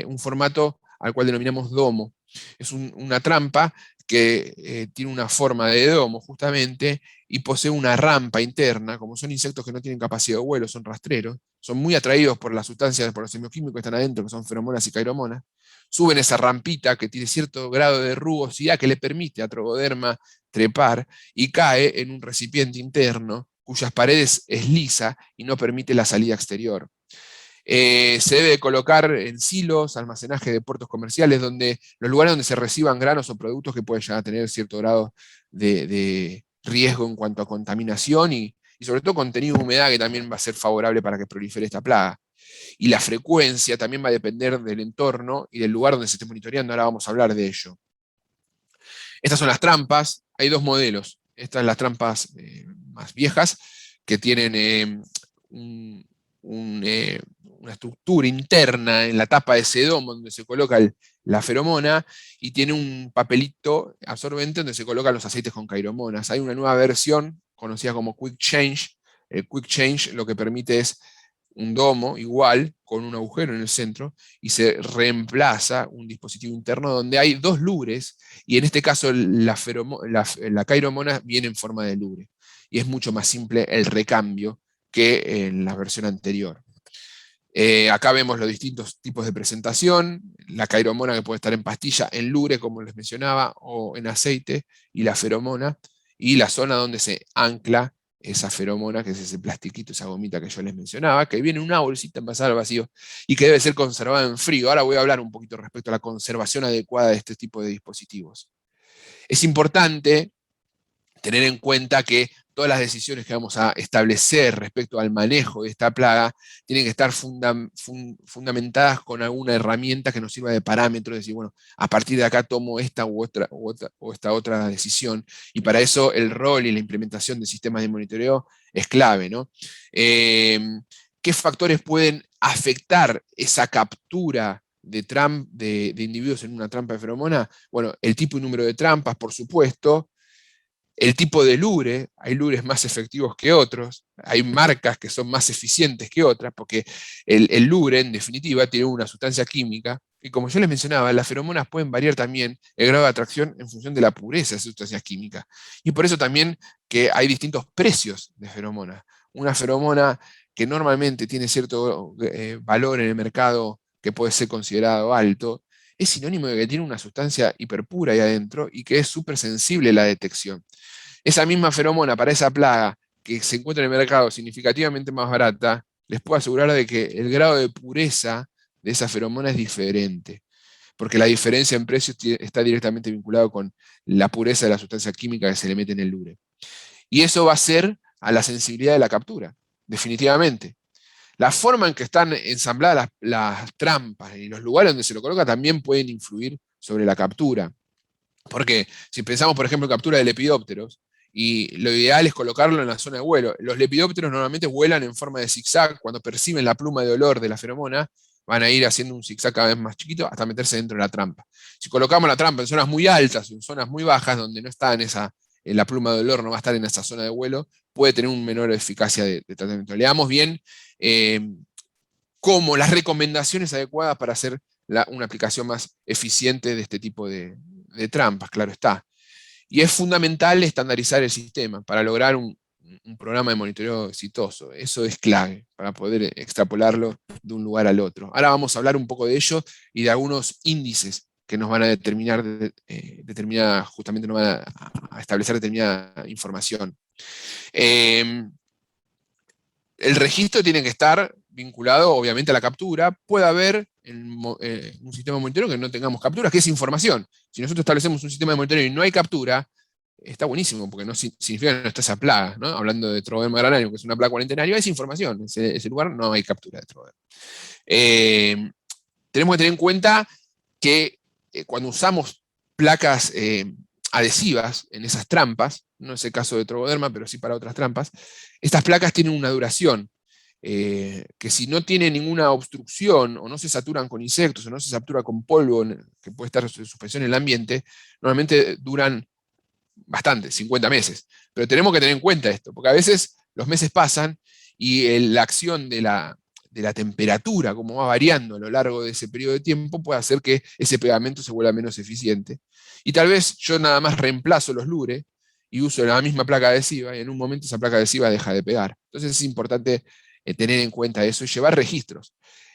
un formato al cual denominamos domo. Es una trampa que tiene una forma de domo, justamente, y posee una rampa interna. Como son insectos que no tienen capacidad de vuelo, son rastreros, son muy atraídos por las sustancias, por los semioquímicos que están adentro, que son feromonas y cairomonas. Suben esa rampita que tiene cierto grado de rugosidad que le permite a Trogoderma trepar, y cae en un recipiente interno cuyas paredes es lisa y no permite la salida exterior. Se debe colocar en silos, almacenaje de puertos comerciales, los lugares donde se reciban granos o productos que pueden llegar a tener cierto grado de riesgo en cuanto a contaminación y sobre todo contenido de humedad, que también va a ser favorable para que prolifere esta plaga. Y la frecuencia también va a depender del entorno y del lugar donde se esté monitoreando. Ahora vamos a hablar de ello. Estas son las trampas. Hay dos modelos. Estas son las trampas más viejas, que tienen una estructura interna en la tapa de ese domo donde se coloca la feromona, y tiene un papelito absorbente donde se colocan los aceites con cairomonas. Hay una nueva versión conocida como Quick Change. El Quick Change lo que permite es un domo igual, con un agujero en el centro, y se reemplaza un dispositivo interno donde hay dos lures, y en este caso la cairomona viene en forma de lure, y es mucho más simple el recambio que en la versión anterior. Acá vemos los distintos tipos de presentación: la cairomona, que puede estar en pastilla, en lure, como les mencionaba, o en aceite, y la feromona, y la zona donde se ancla esa feromona, que es ese plastiquito, esa gomita que yo les mencionaba, que viene en una bolsita envasada al vacío y que debe ser conservada en frío. Ahora voy a hablar un poquito respecto a la conservación adecuada de este tipo de dispositivos. Es importante tener en cuenta que todas las decisiones que vamos a establecer respecto al manejo de esta plaga tienen que estar fundamentadas con alguna herramienta que nos sirva de parámetro, decir, bueno, a partir de acá tomo esta u esta otra decisión, y para eso el rol y la implementación de sistemas de monitoreo es clave, ¿no? ¿Qué factores pueden afectar esa captura de individuos en una trampa de feromona? Bueno, el tipo y número de trampas, por supuesto. El tipo de lure, hay lures más efectivos que otros, hay marcas que son más eficientes que otras, porque el lure, en definitiva, tiene una sustancia química, y como yo les mencionaba, las feromonas pueden variar también el grado de atracción en función de la pureza de esas sustancias químicas. Y por eso también que hay distintos precios de feromonas. Una feromona que normalmente tiene cierto valor en el mercado, que puede ser considerado alto, es sinónimo de que tiene una sustancia hiperpura ahí adentro y que es súper sensible a la detección. Esa misma feromona para esa plaga, que se encuentra en el mercado significativamente más barata, les puedo asegurar de que el grado de pureza de esa feromona es diferente, porque la diferencia en precios está directamente vinculado con la pureza de la sustancia química que se le mete en el lure. Y eso va a ser a la sensibilidad de la captura, definitivamente. La forma en que están ensambladas las trampas y los lugares donde se lo coloca también pueden influir sobre la captura. Porque si pensamos, por ejemplo, en captura de lepidópteros, y lo ideal es colocarlo en la zona de vuelo. Los lepidópteros normalmente vuelan en forma de zigzag. Cuando perciben la pluma de olor de la feromona, van a ir haciendo un zigzag cada vez más chiquito hasta meterse dentro de la trampa. Si colocamos la trampa en zonas muy altas o en zonas muy bajas, donde no está en la pluma de olor, no va a estar en esa zona de vuelo, puede tener una menor eficacia de tratamiento. Leamos bien cómo las recomendaciones adecuadas para hacer una aplicación más eficiente de este tipo de trampas, claro está. Y es fundamental estandarizar el sistema para lograr un programa de monitoreo exitoso. Eso es clave para poder extrapolarlo de un lugar al otro. Ahora vamos a hablar un poco de ello y de algunos índices que nos van a determinar, justamente nos van a establecer determinada información. El registro tiene que estar vinculado, obviamente, a la captura. Puede haber un sistema de monitoreo que no tengamos capturas, que es información. Si nosotros establecemos un sistema de monitoreo y no hay captura, está buenísimo, porque no significa que no está esa plaga, ¿no? Hablando de Trogoderma granario, que es una plaga cuarentenaria, es información. En ese lugar no hay captura de Trogoderma. Tenemos que tener en cuenta que cuando usamos placas adhesivas en esas trampas, no es el caso de Trogoderma, pero sí para otras trampas, estas placas tienen una duración, que si no tiene ninguna obstrucción, o no se saturan con insectos, o no se satura con polvo, que puede estar en suspensión en el ambiente, normalmente duran bastante, 50 meses. Pero tenemos que tener en cuenta esto, porque a veces los meses pasan y la acción de la temperatura, como va variando a lo largo de ese periodo de tiempo, puede hacer que ese pegamento se vuelva menos eficiente. Y tal vez yo nada más reemplazo los lures y uso la misma placa adhesiva, y en un momento esa placa adhesiva deja de pegar. Entonces es importante tener en cuenta eso y llevar registros.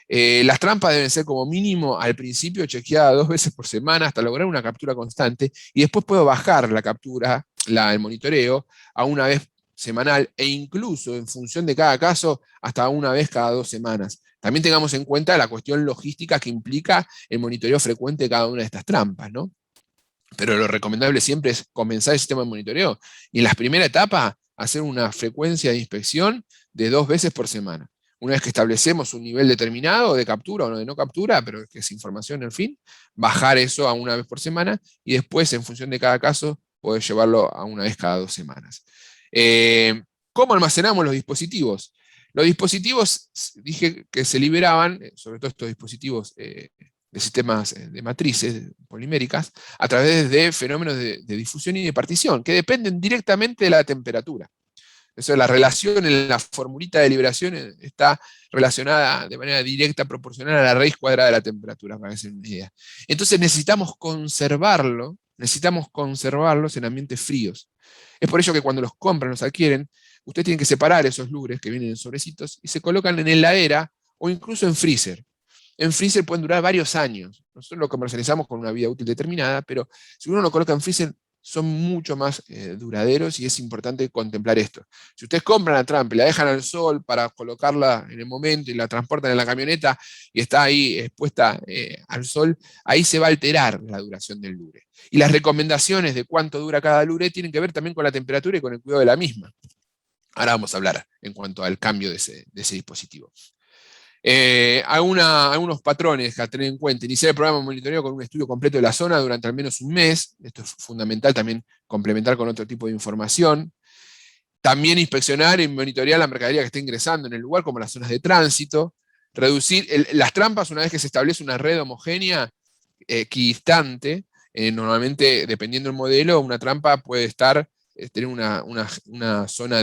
Las trampas deben ser como mínimo al principio chequeadas 2 veces por semana hasta lograr una captura constante, y después puedo bajar la captura, el monitoreo, a una vez semanal, e incluso en función de cada caso hasta una vez cada 2 semanas. También tengamos en cuenta la cuestión logística que implica el monitoreo frecuente de cada una de estas trampas, ¿no? Pero lo recomendable siempre es comenzar el sistema de monitoreo y en la primera etapa hacer una frecuencia de inspección de 2 veces por semana. Una vez que establecemos un nivel determinado de captura o de no captura, pero que es información en fin, bajar eso a una vez por semana y después, en función de cada caso, poder llevarlo a una vez cada 2 semanas. ¿Cómo almacenamos los dispositivos? Los dispositivos, dije que se liberaban, sobre todo estos dispositivos de sistemas de matrices poliméricas, a través de fenómenos de difusión y de partición, que dependen directamente de la temperatura. Eso, la relación en la formulita de liberación está relacionada de manera directa, proporcional a la raíz cuadrada de la temperatura, para que se den una idea. Entonces necesitamos conservarlos en ambientes fríos. Es por ello que cuando los compran, los adquieren, ustedes tienen que separar esos lures que vienen en sobrecitos y se colocan en heladera o incluso en freezer. En freezer pueden durar varios años. Nosotros lo comercializamos con una vida útil determinada, pero si uno lo coloca en freezer, son mucho más duraderos, y es importante contemplar esto. Si ustedes compran la trampa y la dejan al sol para colocarla en el momento y la transportan en la camioneta y está ahí expuesta al sol, ahí se va a alterar la duración del lure. Y las recomendaciones de cuánto dura cada lure tienen que ver también con la temperatura y con el cuidado de la misma. Ahora vamos a hablar en cuanto al cambio de ese dispositivo. Algunos patrones a tener en cuenta: iniciar el programa de monitoreo con un estudio completo de la zona durante al menos un mes. Esto es fundamental, también complementar con otro tipo de información. También inspeccionar y monitorear la mercadería que está ingresando en el lugar, como las zonas de tránsito. Reducir las trampas una vez que se establece una red homogénea equidistante. Normalmente, dependiendo del modelo, una trampa puede tener una zona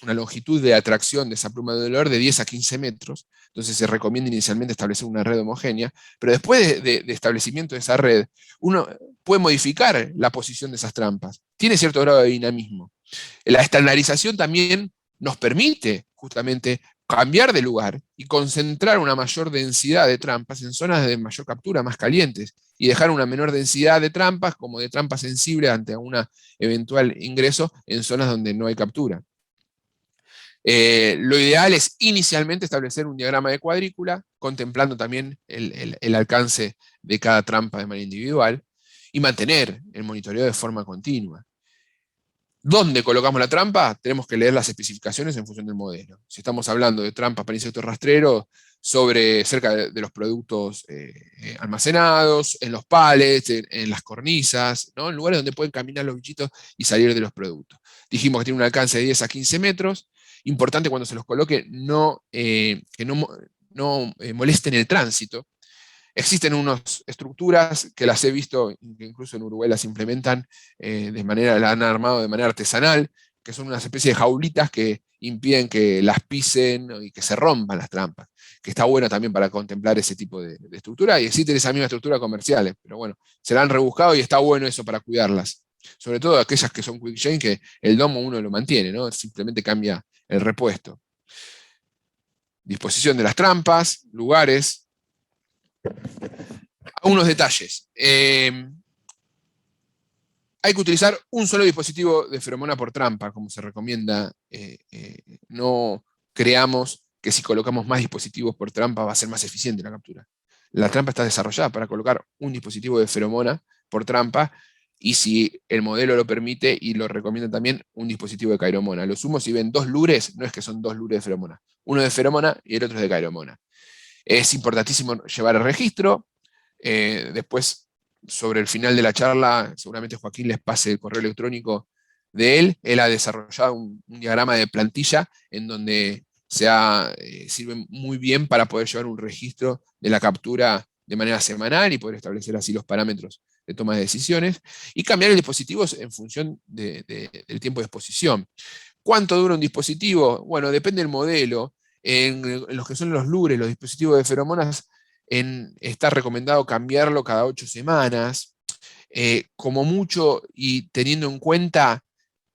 una longitud de atracción de esa pluma de dolor de 10 a 15 metros. Entonces se recomienda inicialmente establecer una red homogénea, pero después de establecimiento de esa red, uno puede modificar la posición de esas trampas. Tiene cierto grado de dinamismo. La estandarización también nos permite justamente cambiar de lugar y concentrar una mayor densidad de trampas en zonas de mayor captura, más calientes, y dejar una menor densidad de trampas, como de trampas sensibles ante un eventual ingreso, en zonas donde no hay captura. Lo ideal es inicialmente establecer un diagrama de cuadrícula, contemplando también el alcance de cada trampa de manera individual, y mantener el monitoreo de forma continua. ¿Dónde colocamos la trampa? Tenemos que leer las especificaciones en función del modelo. Si estamos hablando de trampas para insectos rastreros, cerca de los productos almacenados, en los palets, en las cornisas, ¿no? En lugares donde pueden caminar los bichitos y salir de los productos. Dijimos que tiene un alcance de 10 a 15 metros. Importante cuando se los coloque que no molesten el tránsito. Existen unas estructuras que las he visto, que incluso en Uruguay las implementan la han armado de manera artesanal, que son unas especies de jaulitas que impiden que las pisen y que se rompan las trampas, que está bueno también para contemplar ese tipo de estructura, y existen esas mismas estructuras comerciales, pero bueno, se la han rebuscado y está bueno eso para cuidarlas. Sobre todo aquellas que son quick chain, que el domo uno lo mantiene, ¿no? Simplemente cambia el repuesto. Disposición de las trampas, lugares. Algunos detalles. Hay que utilizar un solo dispositivo de feromona por trampa, como se recomienda. No creamos que si colocamos más dispositivos por trampa va a ser más eficiente la captura. La trampa está desarrollada para colocar un dispositivo de feromona por trampa, y si el modelo lo permite y lo recomienda también, un dispositivo de cairomona. Lo sumo, si ven dos lures, no es que son dos lures de feromona. Uno de feromona y el otro es de cairomona. Es importantísimo llevar el registro. Después, sobre el final de la charla, seguramente Joaquín les pase el correo electrónico de él. Él ha desarrollado un diagrama de plantilla en donde sirve muy bien para poder llevar un registro de la captura de manera semanal y poder establecer así los parámetros de toma de decisiones y cambiar el dispositivo en función del tiempo de exposición. ¿Cuánto dura un dispositivo? Bueno, depende del modelo. En los que son los lures, los dispositivos de feromonas, está recomendado cambiarlo cada 8 semanas. Como mucho, y teniendo en cuenta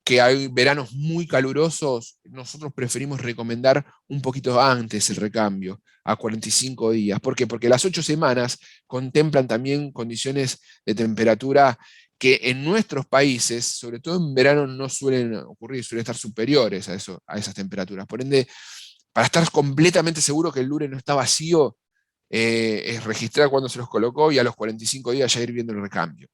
que hay veranos muy calurosos, nosotros preferimos recomendar un poquito antes el recambio, a 45 días. ¿Por qué? Porque las 8 semanas contemplan también condiciones de temperatura que en nuestros países, sobre todo en verano, no suelen ocurrir, suelen estar superiores a esas temperaturas. Por ende, para estar completamente seguro que el lure no está vacío, es registrar cuándo se los colocó y a los 45 días ya ir viendo el recambio.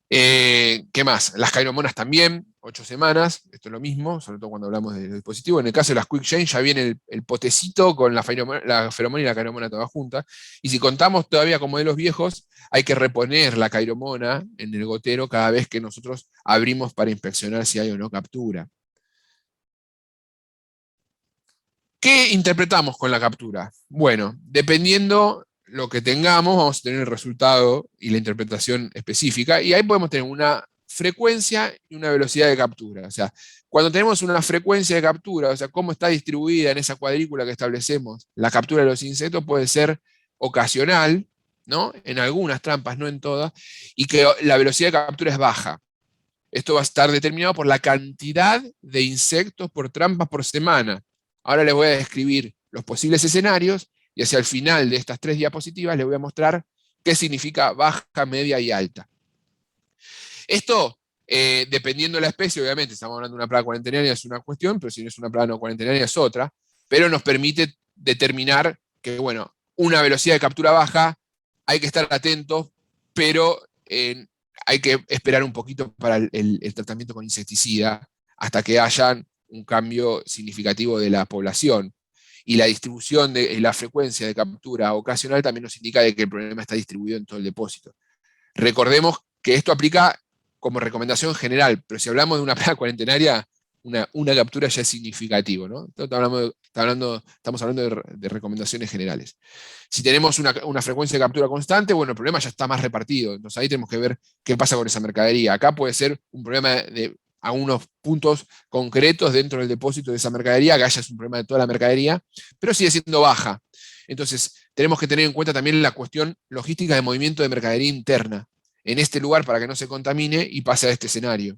¿Qué más? Las cairomonas también, 8 semanas, esto es lo mismo, sobre todo cuando hablamos de dispositivos. En el caso de las quick chain ya viene el potecito con la feromona y la cairomona todas juntas. Y si contamos todavía con modelos viejos, hay que reponer la cairomona en el gotero cada vez que nosotros abrimos para inspeccionar si hay o no captura. ¿Qué interpretamos con la captura? Bueno, dependiendo lo que tengamos, vamos a tener el resultado y la interpretación específica, y ahí podemos tener una frecuencia y una velocidad de captura. O sea, cuando tenemos una frecuencia de captura, o sea, cómo está distribuida en esa cuadrícula que establecemos, la captura de los insectos puede ser ocasional, ¿no? En algunas trampas, no en todas, y que la velocidad de captura es baja. Esto va a estar determinado por la cantidad de insectos por trampa por semana. Ahora les voy a describir los posibles escenarios y hacia el final de estas 3 diapositivas les voy a mostrar qué significa baja, media y alta. Esto, dependiendo de la especie, obviamente, estamos hablando de una plaga cuarentenaria, es una cuestión, pero si no es una plaga no cuarentenaria es otra, pero nos permite determinar que, bueno, una velocidad de captura baja, hay que estar atentos, pero hay que esperar un poquito para el tratamiento con insecticida hasta que haya un cambio significativo de la población. Y la distribución de la frecuencia de captura ocasional también nos indica de que el problema está distribuido en todo el depósito. Recordemos que esto aplica como recomendación general, pero si hablamos de una plaga cuarentenaria, una captura ya es significativo, ¿no? Estamos hablando de recomendaciones generales. Si tenemos una frecuencia de captura constante, bueno, el problema ya está más repartido, entonces ahí tenemos que ver qué pasa con esa mercadería. Acá puede ser un problema a unos puntos concretos dentro del depósito de esa mercadería, acá ya es un problema de toda la mercadería, pero sigue siendo baja. Entonces, tenemos que tener en cuenta también la cuestión logística de movimiento de mercadería interna en este lugar para que no se contamine y pase a este escenario.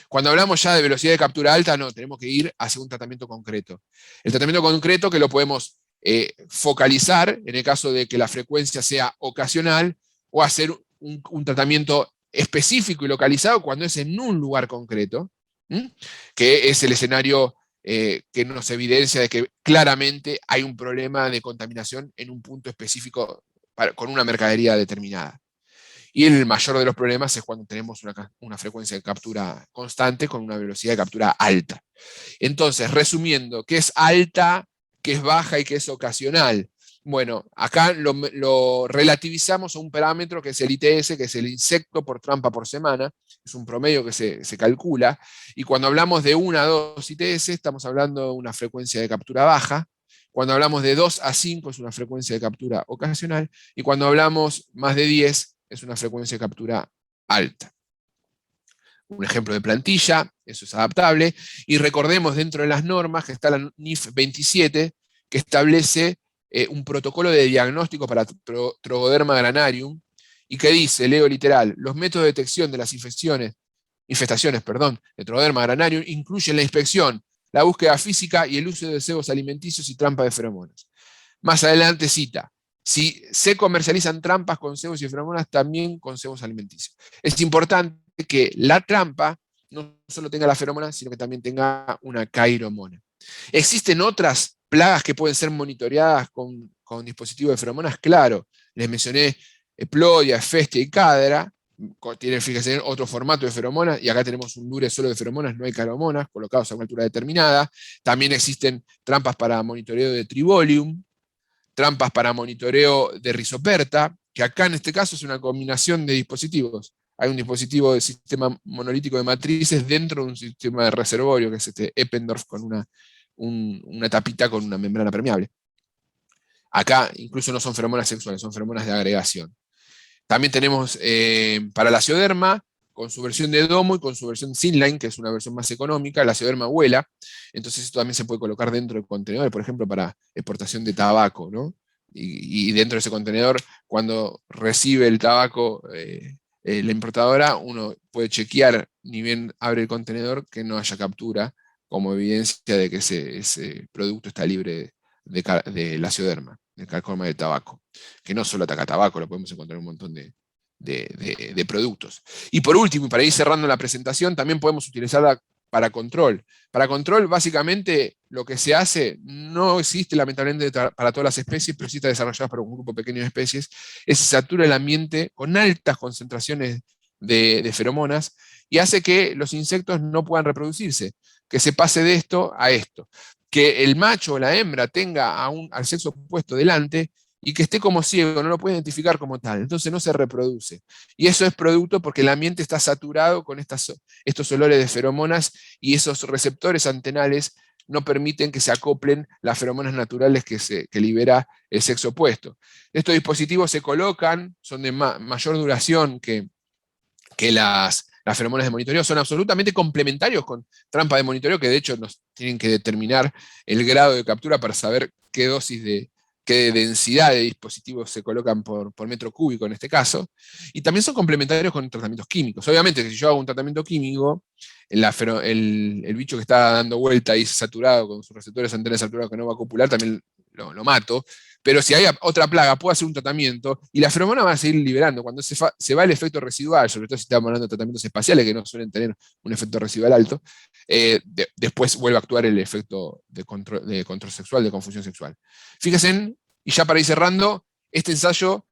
Cuando hablamos ya de velocidad de captura alta, no, tenemos que ir hacia un tratamiento concreto. El tratamiento concreto que lo podemos focalizar en el caso de que la frecuencia sea ocasional, o hacer un tratamiento específico y localizado cuando es en un lugar concreto, que es el escenario que nos evidencia de que claramente hay un problema de contaminación en un punto específico con una mercadería determinada. Y el mayor de los problemas es cuando tenemos una frecuencia de captura constante con una velocidad de captura alta. Entonces, resumiendo, ¿qué es alta, qué es baja y qué es ocasional? Bueno, acá lo relativizamos a un parámetro que es el ITS, que es el insecto por trampa por semana, es un promedio que se calcula, y cuando hablamos de 1 a 2 ITS estamos hablando de una frecuencia de captura baja. Cuando hablamos de 2 a 5 es una frecuencia de captura ocasional, y cuando hablamos más de 10 es una frecuencia de captura alta. un ejemplo de plantilla, eso es adaptable, y recordemos dentro de las normas que está la NIF 27, que establece un protocolo de diagnóstico para Trogoderma granarium, y que dice, leo literal, los métodos de detección de las infestaciones de Trogoderma granarium incluyen la inspección, la búsqueda física y el uso de cebos alimenticios y trampas de feromonas. Más adelante cita, si se comercializan trampas con cebos y feromonas, también con cebos alimenticios. Es importante que la trampa no solo tenga la feromona, sino que también tenga una cairomona. ¿Existen otras plagas que pueden ser monitoreadas con dispositivos de feromonas? Claro, les mencioné Plodia, Festia y Cadra, tienen, fíjense, otro formato de feromonas, y acá tenemos un lure solo de feromonas, no hay caromonas, colocados a una altura determinada. También existen trampas para monitoreo de Tribolium, trampas para monitoreo de Rhizoperta, que acá en este caso es una combinación de dispositivos. Hay un dispositivo de sistema monolítico de matrices dentro de un sistema de reservorio, que es este Eppendorf con una tapita con una membrana permeable. Acá incluso no son feromonas sexuales, son feromonas de agregación. También tenemos para la Acioderma, con su versión de domo y con su versión Thinline, que es una versión más económica. La Acioderma vuela, entonces esto también se puede colocar dentro del contenedor, por ejemplo, para exportación de tabaco, ¿no? Y dentro de ese contenedor, cuando recibe el tabaco la importadora, uno puede chequear, ni bien abre el contenedor, que no haya captura, como evidencia de que ese producto está libre de la Acioderma, del carcoma de tabaco, que no solo ataca tabaco, lo podemos encontrar en un montón de productos. Y por último, y para ir cerrando la presentación, también podemos utilizarla para control. Para control, básicamente, lo que se hace, no existe lamentablemente para todas las especies, pero sí está desarrollado para un grupo pequeño de especies, es que se satura el ambiente con altas concentraciones de feromonas y hace que los insectos no puedan reproducirse, que se pase de esto a esto, que el macho o la hembra tenga al sexo opuesto delante y que esté como ciego, no lo puede identificar como tal, entonces no se reproduce. Y eso es producto porque el ambiente está saturado con estos olores de feromonas, y esos receptores antenales no permiten que se acoplen las feromonas naturales que libera el sexo opuesto. Estos dispositivos se colocan, son de mayor duración que las feromonas de monitoreo, son absolutamente complementarios con trampa de monitoreo, que de hecho nos tienen que determinar el grado de captura para saber qué densidad de dispositivos se colocan por metro cúbico en este caso, y también son complementarios con tratamientos químicos. Obviamente que si yo hago un tratamiento químico, el bicho que está dando vuelta ahí saturado, con sus receptores antenas saturados que no va a copular, también lo mato. Pero si hay otra plaga, puedo hacer un tratamiento y la feromona va a seguir liberando. Cuando se va el efecto residual, sobre todo si estamos hablando de tratamientos espaciales que no suelen tener un efecto residual alto, después vuelve a actuar el efecto de control sexual, de confusión sexual. Fíjense, y ya para ir cerrando, este ensayo,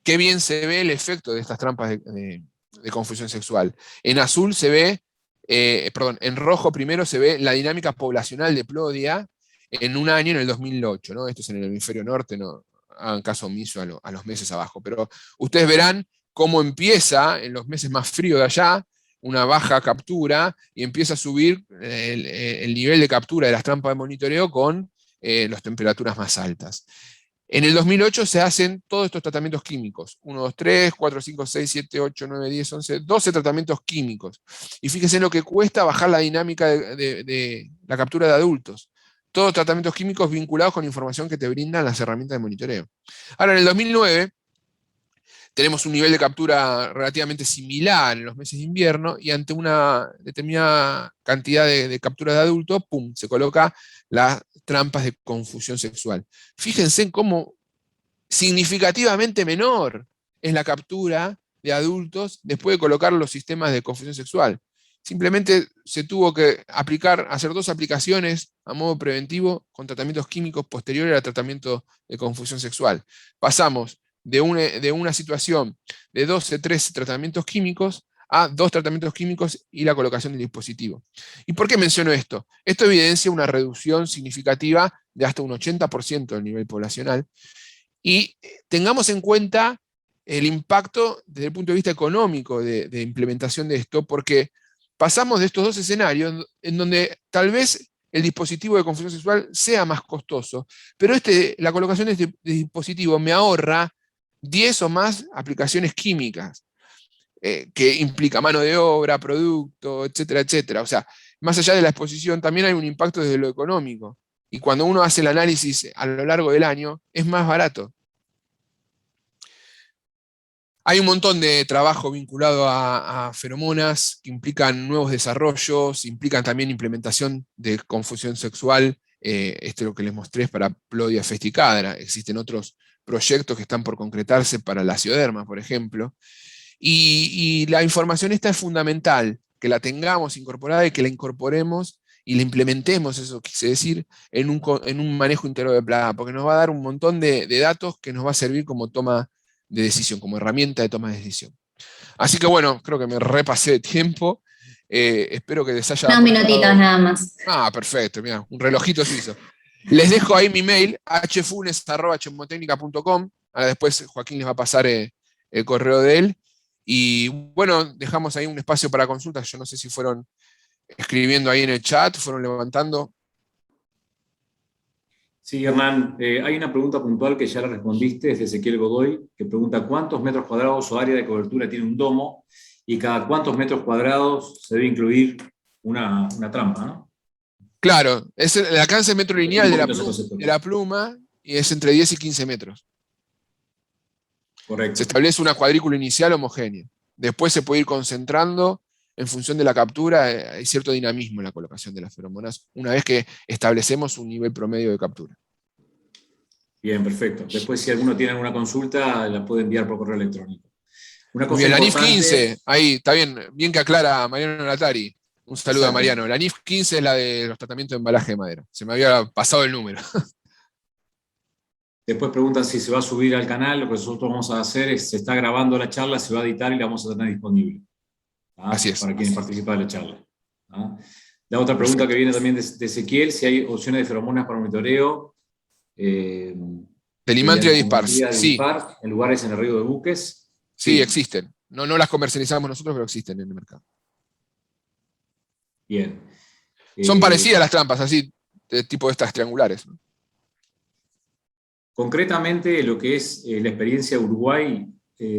qué bien se ve el efecto de estas trampas de confusión sexual. En azul se ve, en rojo primero se ve la dinámica poblacional de Plodia en un año, en el 2008, ¿no? Esto es en el hemisferio norte, no hagan caso omiso a los meses abajo, pero ustedes verán cómo empieza en los meses más fríos de allá, una baja captura, y empieza a subir el nivel de captura de las trampas de monitoreo con las temperaturas más altas. En el 2008 se hacen todos estos tratamientos químicos, 1, 2, 3, 4, 5, 6, 7, 8, 9, 10, 11, 12 tratamientos químicos. Y fíjense en lo que cuesta bajar la dinámica de la captura de adultos. Todos tratamientos químicos vinculados con información que te brindan las herramientas de monitoreo. Ahora, en el 2009, tenemos un nivel de captura relativamente similar en los meses de invierno, y ante una determinada cantidad de captura de adultos, ¡pum!, se coloca las trampas de confusión sexual. Fíjense en cómo significativamente menor es la captura de adultos después de colocar los sistemas de confusión sexual. Simplemente se tuvo que hacer 2 aplicaciones a modo preventivo con tratamientos químicos posteriores al tratamiento de confusión sexual. Pasamos de una situación de 12, 13 tratamientos químicos a 2 tratamientos químicos y la colocación del dispositivo. ¿Y por qué menciono esto? Esto evidencia una reducción significativa de hasta un 80% del nivel poblacional. Y tengamos en cuenta el impacto desde el punto de vista económico de implementación de esto, porque pasamos de estos 2 escenarios en donde tal vez el dispositivo de confusión sexual sea más costoso, pero la colocación de este dispositivo me ahorra 10 o más aplicaciones químicas. que implica mano de obra, producto, etcétera, etcétera. O sea, más allá de la exposición, también hay un impacto desde lo económico. Y cuando uno hace el análisis a lo largo del año, es más barato. Hay un montón de trabajo vinculado a feromonas que implican nuevos desarrollos, implican también implementación de confusión sexual. Esto es lo que les mostré es para Plodia festicadra. Existen otros proyectos que están por concretarse para la cioderma, por ejemplo. Y la información esta es fundamental, que la tengamos incorporada y que la incorporemos y la implementemos, eso quise decir, en un manejo íntegro de plaga, porque nos va a dar un montón de datos que nos va a servir como toma de decisión, como herramienta de toma de decisión. Así que bueno, creo que me repasé de tiempo. Espero que les haya Unos minutitos nada más. Perfecto, mira, un relojito suizo. Les dejo ahí mi mail, hfunes@chemotecnica.com. Ahora después Joaquín les va a pasar el correo de él. Y bueno, dejamos ahí un espacio para consultas. Yo no sé si fueron escribiendo ahí en el chat, fueron levantando. Sí, Hernán, hay una pregunta puntual que ya la respondiste, es de Ezequiel Godoy, que pregunta cuántos metros cuadrados o área de cobertura tiene un domo y cada cuántos metros cuadrados se debe incluir una trampa, ¿no? Claro, es el alcance de metro lineal de la pluma y es entre 10 y 15 metros. Correcto. Se establece una cuadrícula inicial homogénea. Después se puede ir concentrando en función de la captura. Hay cierto dinamismo en la colocación de las feromonas una vez que establecemos un nivel promedio de captura. Bien, perfecto. Después, si alguno tiene alguna consulta, la puede enviar por correo electrónico. Una cosa bien, la NIF importante... 15, ahí está bien que aclara Mariano Latari. Un saludo Exacto. a Mariano. La NIF 15 es la de los tratamientos de embalaje de madera. Se me había pasado el número. Después preguntan si se va a subir al canal. Lo que nosotros vamos a hacer es, se está grabando la charla, se va a editar y la vamos a tener disponible. Así es. Para quienes participan de la charla. La otra pregunta que viene también de Ezequiel, si hay opciones de feromonas para monitoreo. Delimantria dispar, sí. En lugares en el río de buques. Sí, existen. No las comercializamos nosotros, pero existen en el mercado. Bien. Son parecidas las trampas, así, de tipo estas triangulares. Concretamente, lo que es la experiencia de Uruguay,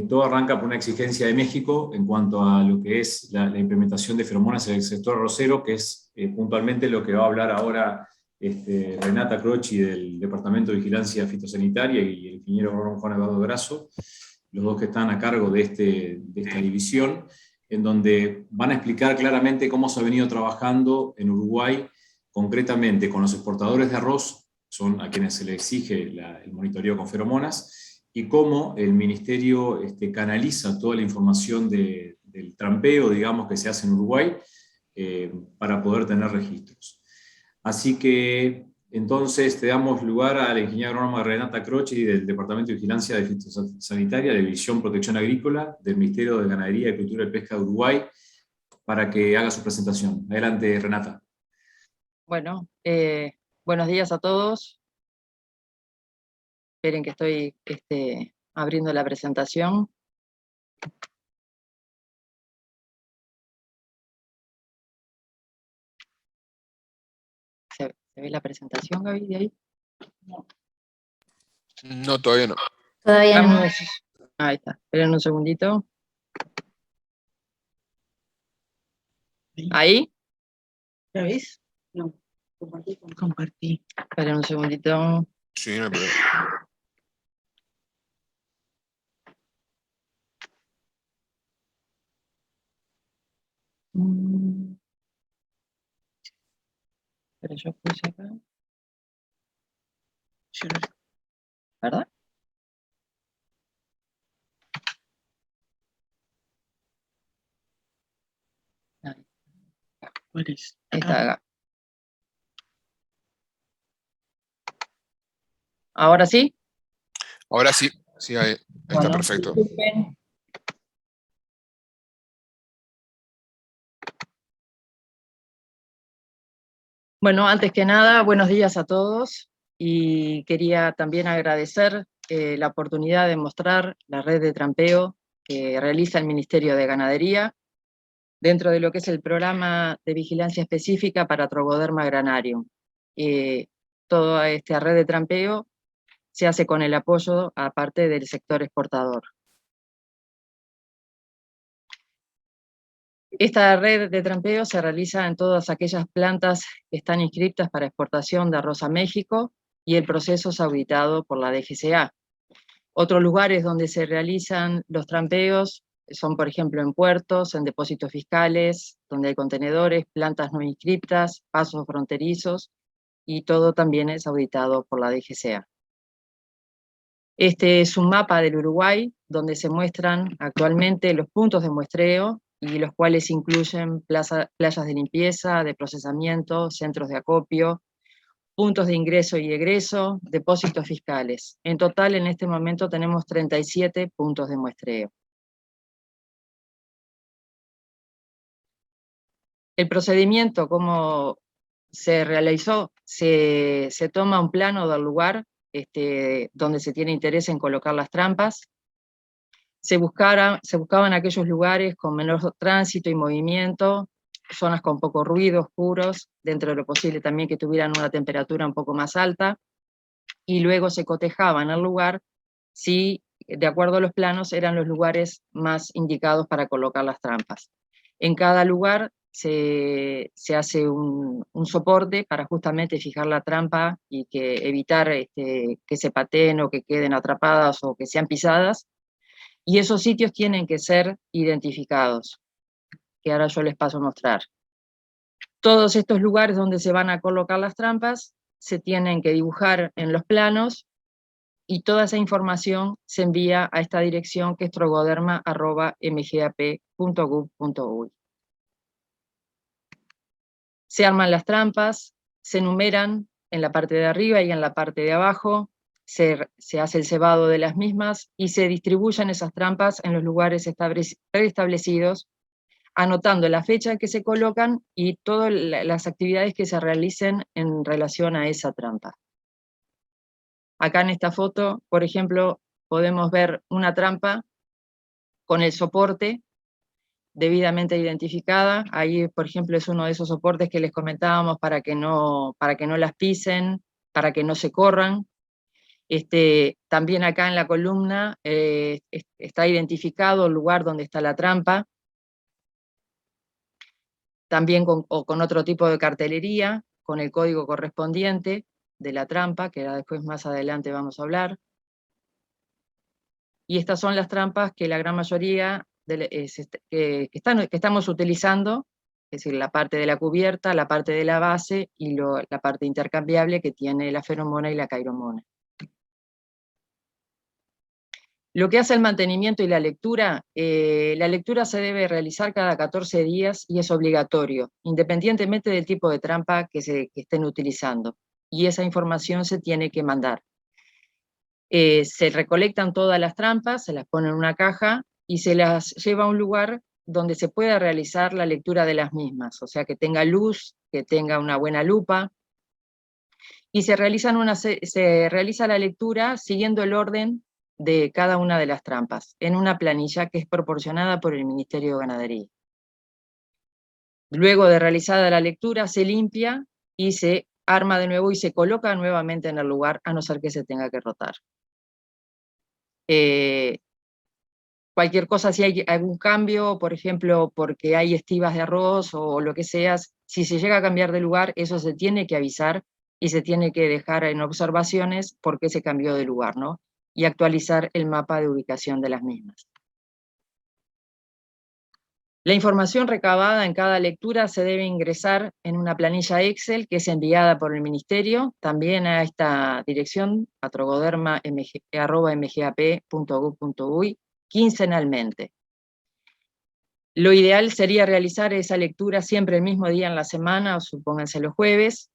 todo arranca por una exigencia de México en cuanto a lo que es la implementación de feromonas en el sector arrocero, que es puntualmente lo que va a hablar ahora Renata Croci del Departamento de Vigilancia Fitosanitaria y el ingeniero Juan Eduardo Grasso, los dos que están a cargo de esta división, en donde van a explicar claramente cómo se ha venido trabajando en Uruguay, concretamente con los exportadores de arroz, son a quienes se le exige el monitoreo con feromonas, y cómo el Ministerio canaliza toda la información del trampeo, digamos, que se hace en Uruguay, para poder tener registros. Así que, entonces, te damos lugar a la ingeniera agrónoma Renata Croci del Departamento de Vigilancia de Fitosanitaria, de División Protección Agrícola, del Ministerio de Ganadería, Agricultura y Pesca de Uruguay, para que haga su presentación. Adelante, Renata. Bueno, buenos días a todos. Esperen que estoy abriendo la presentación. ¿Se ve la presentación, Gaby, de ahí? No, todavía no. Todavía no. Ahí está, esperen un segundito. ¿Ahí? ¿La ves? No. Compartí. Esperen un segundito. Sí, no hay problema. Pero yo puse acá. ¿Verdad? ¿Cuál es? Esta acá. ¿Ahora sí? Ahora sí, ahí está perfecto. Disculpen. Bueno, antes que nada, buenos días a todos y quería también agradecer la oportunidad de mostrar la red de trampeo que realiza el Ministerio de Ganadería dentro de lo que es el programa de vigilancia específica para Trogoderma granarium. Toda esta red de trampeo se hace con el apoyo aparte del sector exportador. Esta red de trampeo se realiza en todas aquellas plantas que están inscritas para exportación de arroz a México y el proceso es auditado por la DGCA. Otros lugares donde se realizan los trampeos son, por ejemplo, en puertos, en depósitos fiscales, donde hay contenedores, plantas no inscriptas, pasos fronterizos, y todo también es auditado por la DGCA. Este es un mapa del Uruguay, donde se muestran actualmente los puntos de muestreo, y los cuales incluyen playas de limpieza, de procesamiento, centros de acopio, puntos de ingreso y egreso, depósitos fiscales. En total, en este momento tenemos 37 puntos de muestreo. El procedimiento, como se realizó, se toma un plano del lugar donde se tiene interés en colocar las trampas. Se buscaban aquellos lugares con menor tránsito y movimiento, zonas con poco ruido, oscuros, dentro de lo posible también que tuvieran una temperatura un poco más alta, y luego se cotejaba en el lugar si, de acuerdo a los planos, eran los lugares más indicados para colocar las trampas. En cada lugar se hace un soporte para justamente fijar la trampa y evitar que se pateen o que queden atrapadas o que sean pisadas, y esos sitios tienen que ser identificados, que ahora yo les paso a mostrar. Todos estos lugares donde se van a colocar las trampas se tienen que dibujar en los planos, y toda esa información se envía a esta dirección, que es trogoderma@mgap.gov.uy. Se arman las trampas, se enumeran en la parte de arriba y en la parte de abajo, se hace el cebado de las mismas y se distribuyen esas trampas en los lugares preestablecidos, anotando la fecha en que se colocan y todas las actividades que se realicen en relación a esa trampa. Acá en esta foto, por ejemplo, podemos ver una trampa con el soporte debidamente identificada. Ahí, por ejemplo, es uno de esos soportes que les comentábamos para que no las pisen, para que no se corran. También acá en la columna está identificado el lugar donde está la trampa, también con otro tipo de cartelería, con el código correspondiente de la trampa, que después más adelante vamos a hablar. Y estas son las trampas que la gran mayoría que estamos utilizando, es decir, la parte de la cubierta, la parte de la base y la parte intercambiable que tiene la feromona y la cairomona. Lo que hace el mantenimiento y la lectura se debe realizar cada 14 días y es obligatorio, independientemente del tipo de trampa que estén utilizando. Y esa información se tiene que mandar. Se recolectan todas las trampas, se las pone en una caja y se las lleva a un lugar donde se pueda realizar la lectura de las mismas, o sea, que tenga luz, que tenga una buena lupa, y se realiza la lectura siguiendo el orden de cada una de las trampas, en una planilla que es proporcionada por el Ministerio de Ganadería. Luego de realizada la lectura, se limpia y se arma de nuevo y se coloca nuevamente en el lugar, a no ser que se tenga que rotar. Cualquier cosa, si hay algún cambio, por ejemplo, porque hay estivas de arroz o lo que sea, si se llega a cambiar de lugar, eso se tiene que avisar y se tiene que dejar en observaciones por qué se cambió de lugar, ¿no? Y actualizar el mapa de ubicación de las mismas. La información recabada en cada lectura se debe ingresar en una planilla Excel que es enviada por el Ministerio, también a esta dirección, a trogoderma@mgap.gov.uy, quincenalmente. Lo ideal sería realizar esa lectura siempre el mismo día en la semana, o supónganse los jueves,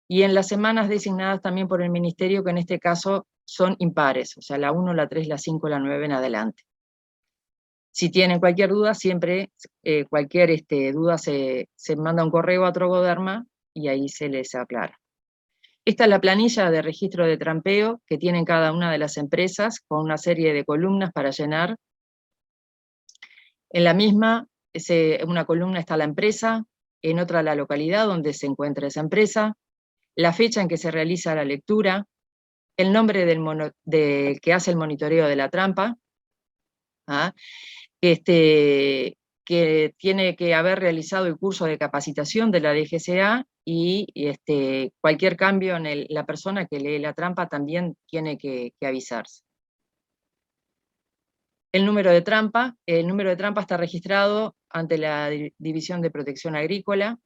y en las semanas designadas también por el Ministerio, que en este caso son impares, o sea, la 1, la 3, la 5, la 9 en adelante. Si tienen cualquier duda, siempre cualquier duda se manda un correo a Trogoderma y ahí se les aclara. Esta es la planilla de registro de trampeo que tienen cada una de las empresas, con una serie de columnas para llenar. En la misma, una columna está la empresa, en otra la localidad donde se encuentra esa empresa, la fecha en que se realiza la lectura, el nombre del que hace el monitoreo de la trampa, que tiene que haber realizado el curso de capacitación de la DGCA y cualquier cambio en la persona que lee la trampa también tiene que avisarse. El número de trampa está registrado ante la División de Protección Agrícola,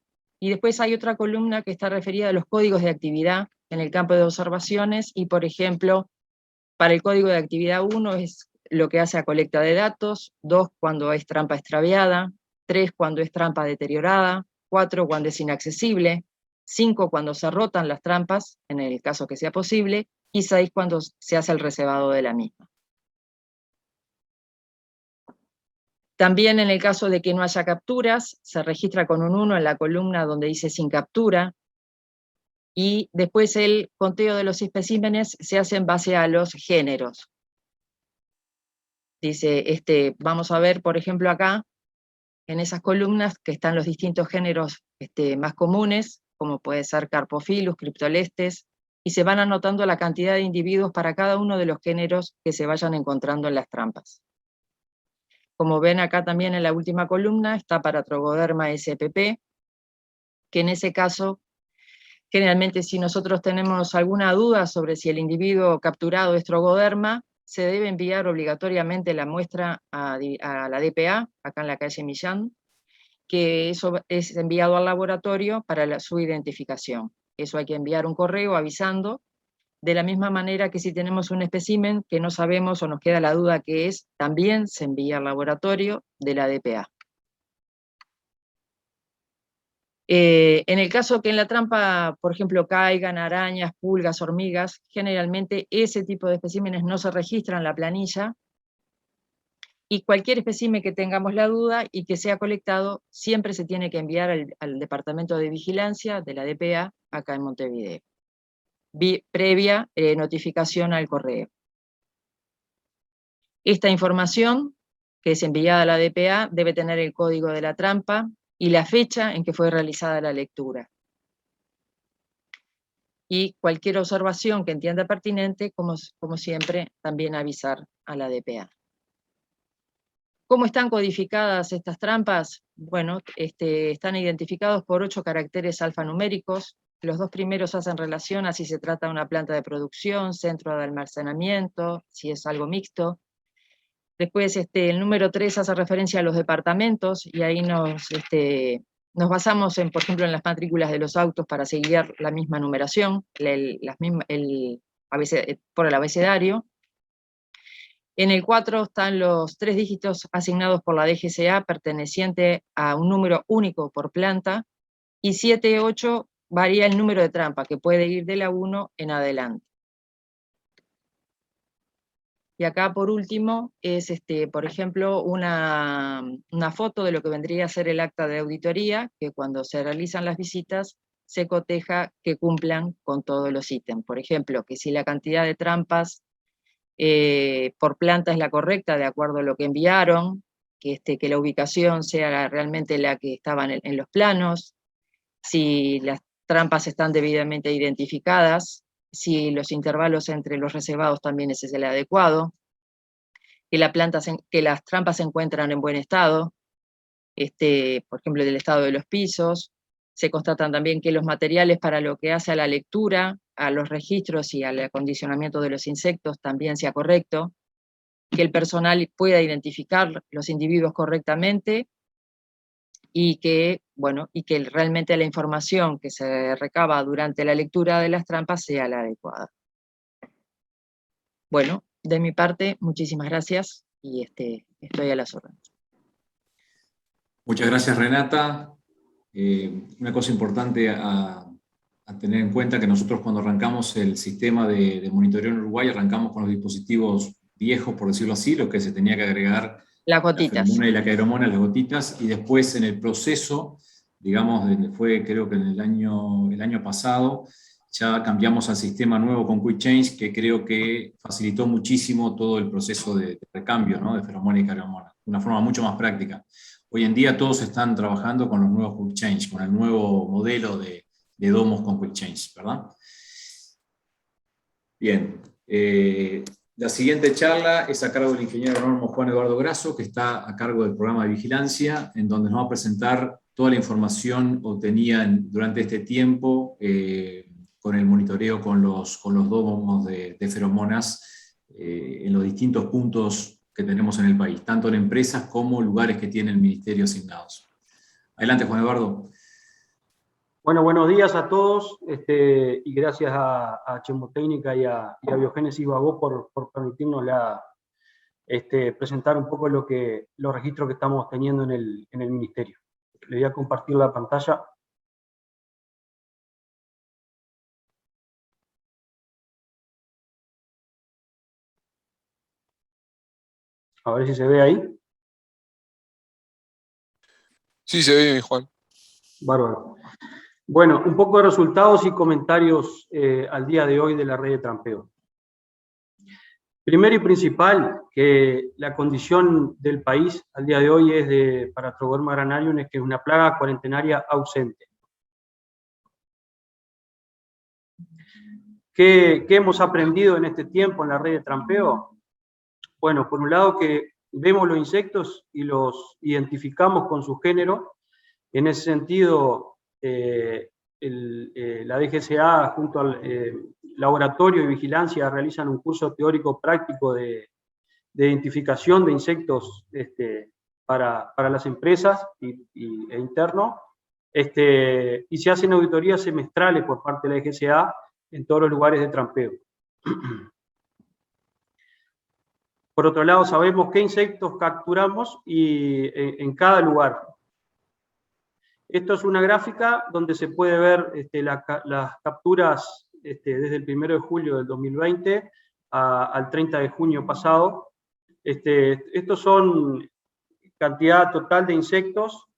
y después hay otra columna que está referida a los códigos de actividad en el campo de observaciones, y por ejemplo, para el código de actividad 1 es lo que hace a colecta de datos, 2 cuando es trampa extraviada, 3 cuando es trampa deteriorada, 4 cuando es inaccesible, 5 cuando se rotan las trampas, en el caso que sea posible, y 6 cuando se hace el reservado de la misma. También en el caso de que no haya capturas, se registra con un 1 en la columna donde dice sin captura, y después el conteo de los especímenes se hace en base a los géneros. Dice, vamos a ver, por ejemplo, acá, en esas columnas que están los distintos géneros más comunes, como puede ser Carpophilus, Cryptolestes, y se van anotando la cantidad de individuos para cada uno de los géneros que se vayan encontrando en las trampas. Como ven acá también en la última columna, está para Trogoderma spp, que en ese caso, generalmente si nosotros tenemos alguna duda sobre si el individuo capturado es Trogoderma, se debe enviar obligatoriamente la muestra a la DPA, acá en la calle Millán, que eso es enviado al laboratorio para su identificación. Eso hay que enviar un correo avisando, de la misma manera que si tenemos un espécimen que no sabemos o nos queda la duda qué es, también se envía al laboratorio de la DPA. En el caso que en la trampa, por ejemplo, caigan arañas, pulgas, hormigas, generalmente ese tipo de especímenes no se registra en la planilla, y cualquier espécimen que tengamos la duda y que sea colectado, siempre se tiene que enviar al Departamento de Vigilancia de la DPA, acá en Montevideo, previa notificación al correo. Esta información, que es enviada a la DPA, debe tener el código de la trampa y la fecha en que fue realizada la lectura. Y cualquier observación que entienda pertinente, como siempre, también avisar a la DPA. ¿Cómo están codificadas estas trampas? Bueno, están identificados por 8 caracteres alfanuméricos. Los 2 primeros hacen relación a si se trata de una planta de producción, centro de almacenamiento, si es algo mixto. Después el número 3 hace referencia a los departamentos, y ahí nos basamos, por ejemplo, en las matrículas de los autos para seguir la misma numeración, por el abecedario. En el 4 están los 3 dígitos asignados por la DGCA, perteneciente a un número único por planta, y 7, 8 varía el número de trampa, que puede ir de la 1 en adelante. Y acá, por último, es, por ejemplo, una foto de lo que vendría a ser el acta de auditoría, que cuando se realizan las visitas se coteja que cumplan con todos los ítems. Por ejemplo, que si la cantidad de trampas por planta es la correcta, de acuerdo a lo que enviaron, que la ubicación sea realmente la que estaba en los planos, si las trampas están debidamente identificadas, si los intervalos entre los reservados también es el adecuado, que las trampas se encuentran en buen estado, por ejemplo, del estado de los pisos. Se constatan también que los materiales para lo que hace a la lectura, a los registros y al acondicionamiento de los insectos también sea correcto, que el personal pueda identificar los individuos correctamente, y que realmente la información que se recaba durante la lectura de las trampas sea la adecuada. Bueno, de mi parte, muchísimas gracias, y estoy a las órdenes. Muchas gracias, Renata. Una cosa importante a tener en cuenta, que nosotros cuando arrancamos el sistema de monitoreo en Uruguay, arrancamos con los dispositivos viejos, por decirlo así, lo que se tenía que agregar, las gotitas, la feromona y la caeromona, las gotitas, y después en el proceso, digamos, fue creo que en el año pasado, ya cambiamos al sistema nuevo con Quick Change, que creo que facilitó muchísimo todo el proceso de recambio, ¿no?, de feromona y caeromona, de una forma mucho más práctica. Hoy en día todos están trabajando con los nuevos Quick Change, con el nuevo modelo de domos con Quick Change, ¿verdad? Bien. La siguiente charla es a cargo del ingeniero agrónomo Juan Eduardo Grasso, que está a cargo del programa de vigilancia, en donde nos va a presentar toda la información obtenida durante este tiempo con el monitoreo con los domos de feromonas en los distintos puntos que tenemos en el país, tanto en empresas como lugares que tiene el ministerio asignados. Adelante, Juan Eduardo. Bueno, buenos días a todos y gracias a Chemotécnica y a Biogénesis Babó por permitirnos presentar un poco los registros que estamos teniendo en el ministerio. Le voy a compartir la pantalla. A ver si se ve ahí. Sí, se ve bien, Juan. Bárbaro. Bueno, un poco de resultados y comentarios al día de hoy de la red de trampeo. Primero y principal, que la condición del país al día de hoy es para Trogoderma granarium es que es una plaga cuarentenaria ausente. ¿Qué hemos aprendido en este tiempo en la red de trampeo? Bueno, por un lado que vemos los insectos y los identificamos con su género. En ese sentido, la DGCA junto al laboratorio de vigilancia realizan un curso teórico práctico de identificación de insectos para las empresas e interno, y se hacen auditorías semestrales por parte de la DGCA en todos los lugares de trampeo. Por otro lado, sabemos qué insectos capturamos y en cada lugar. Esto es una gráfica donde se puede ver las capturas desde el 1 de julio del 2020 al 30 de junio pasado. Estos son cantidad total de insectos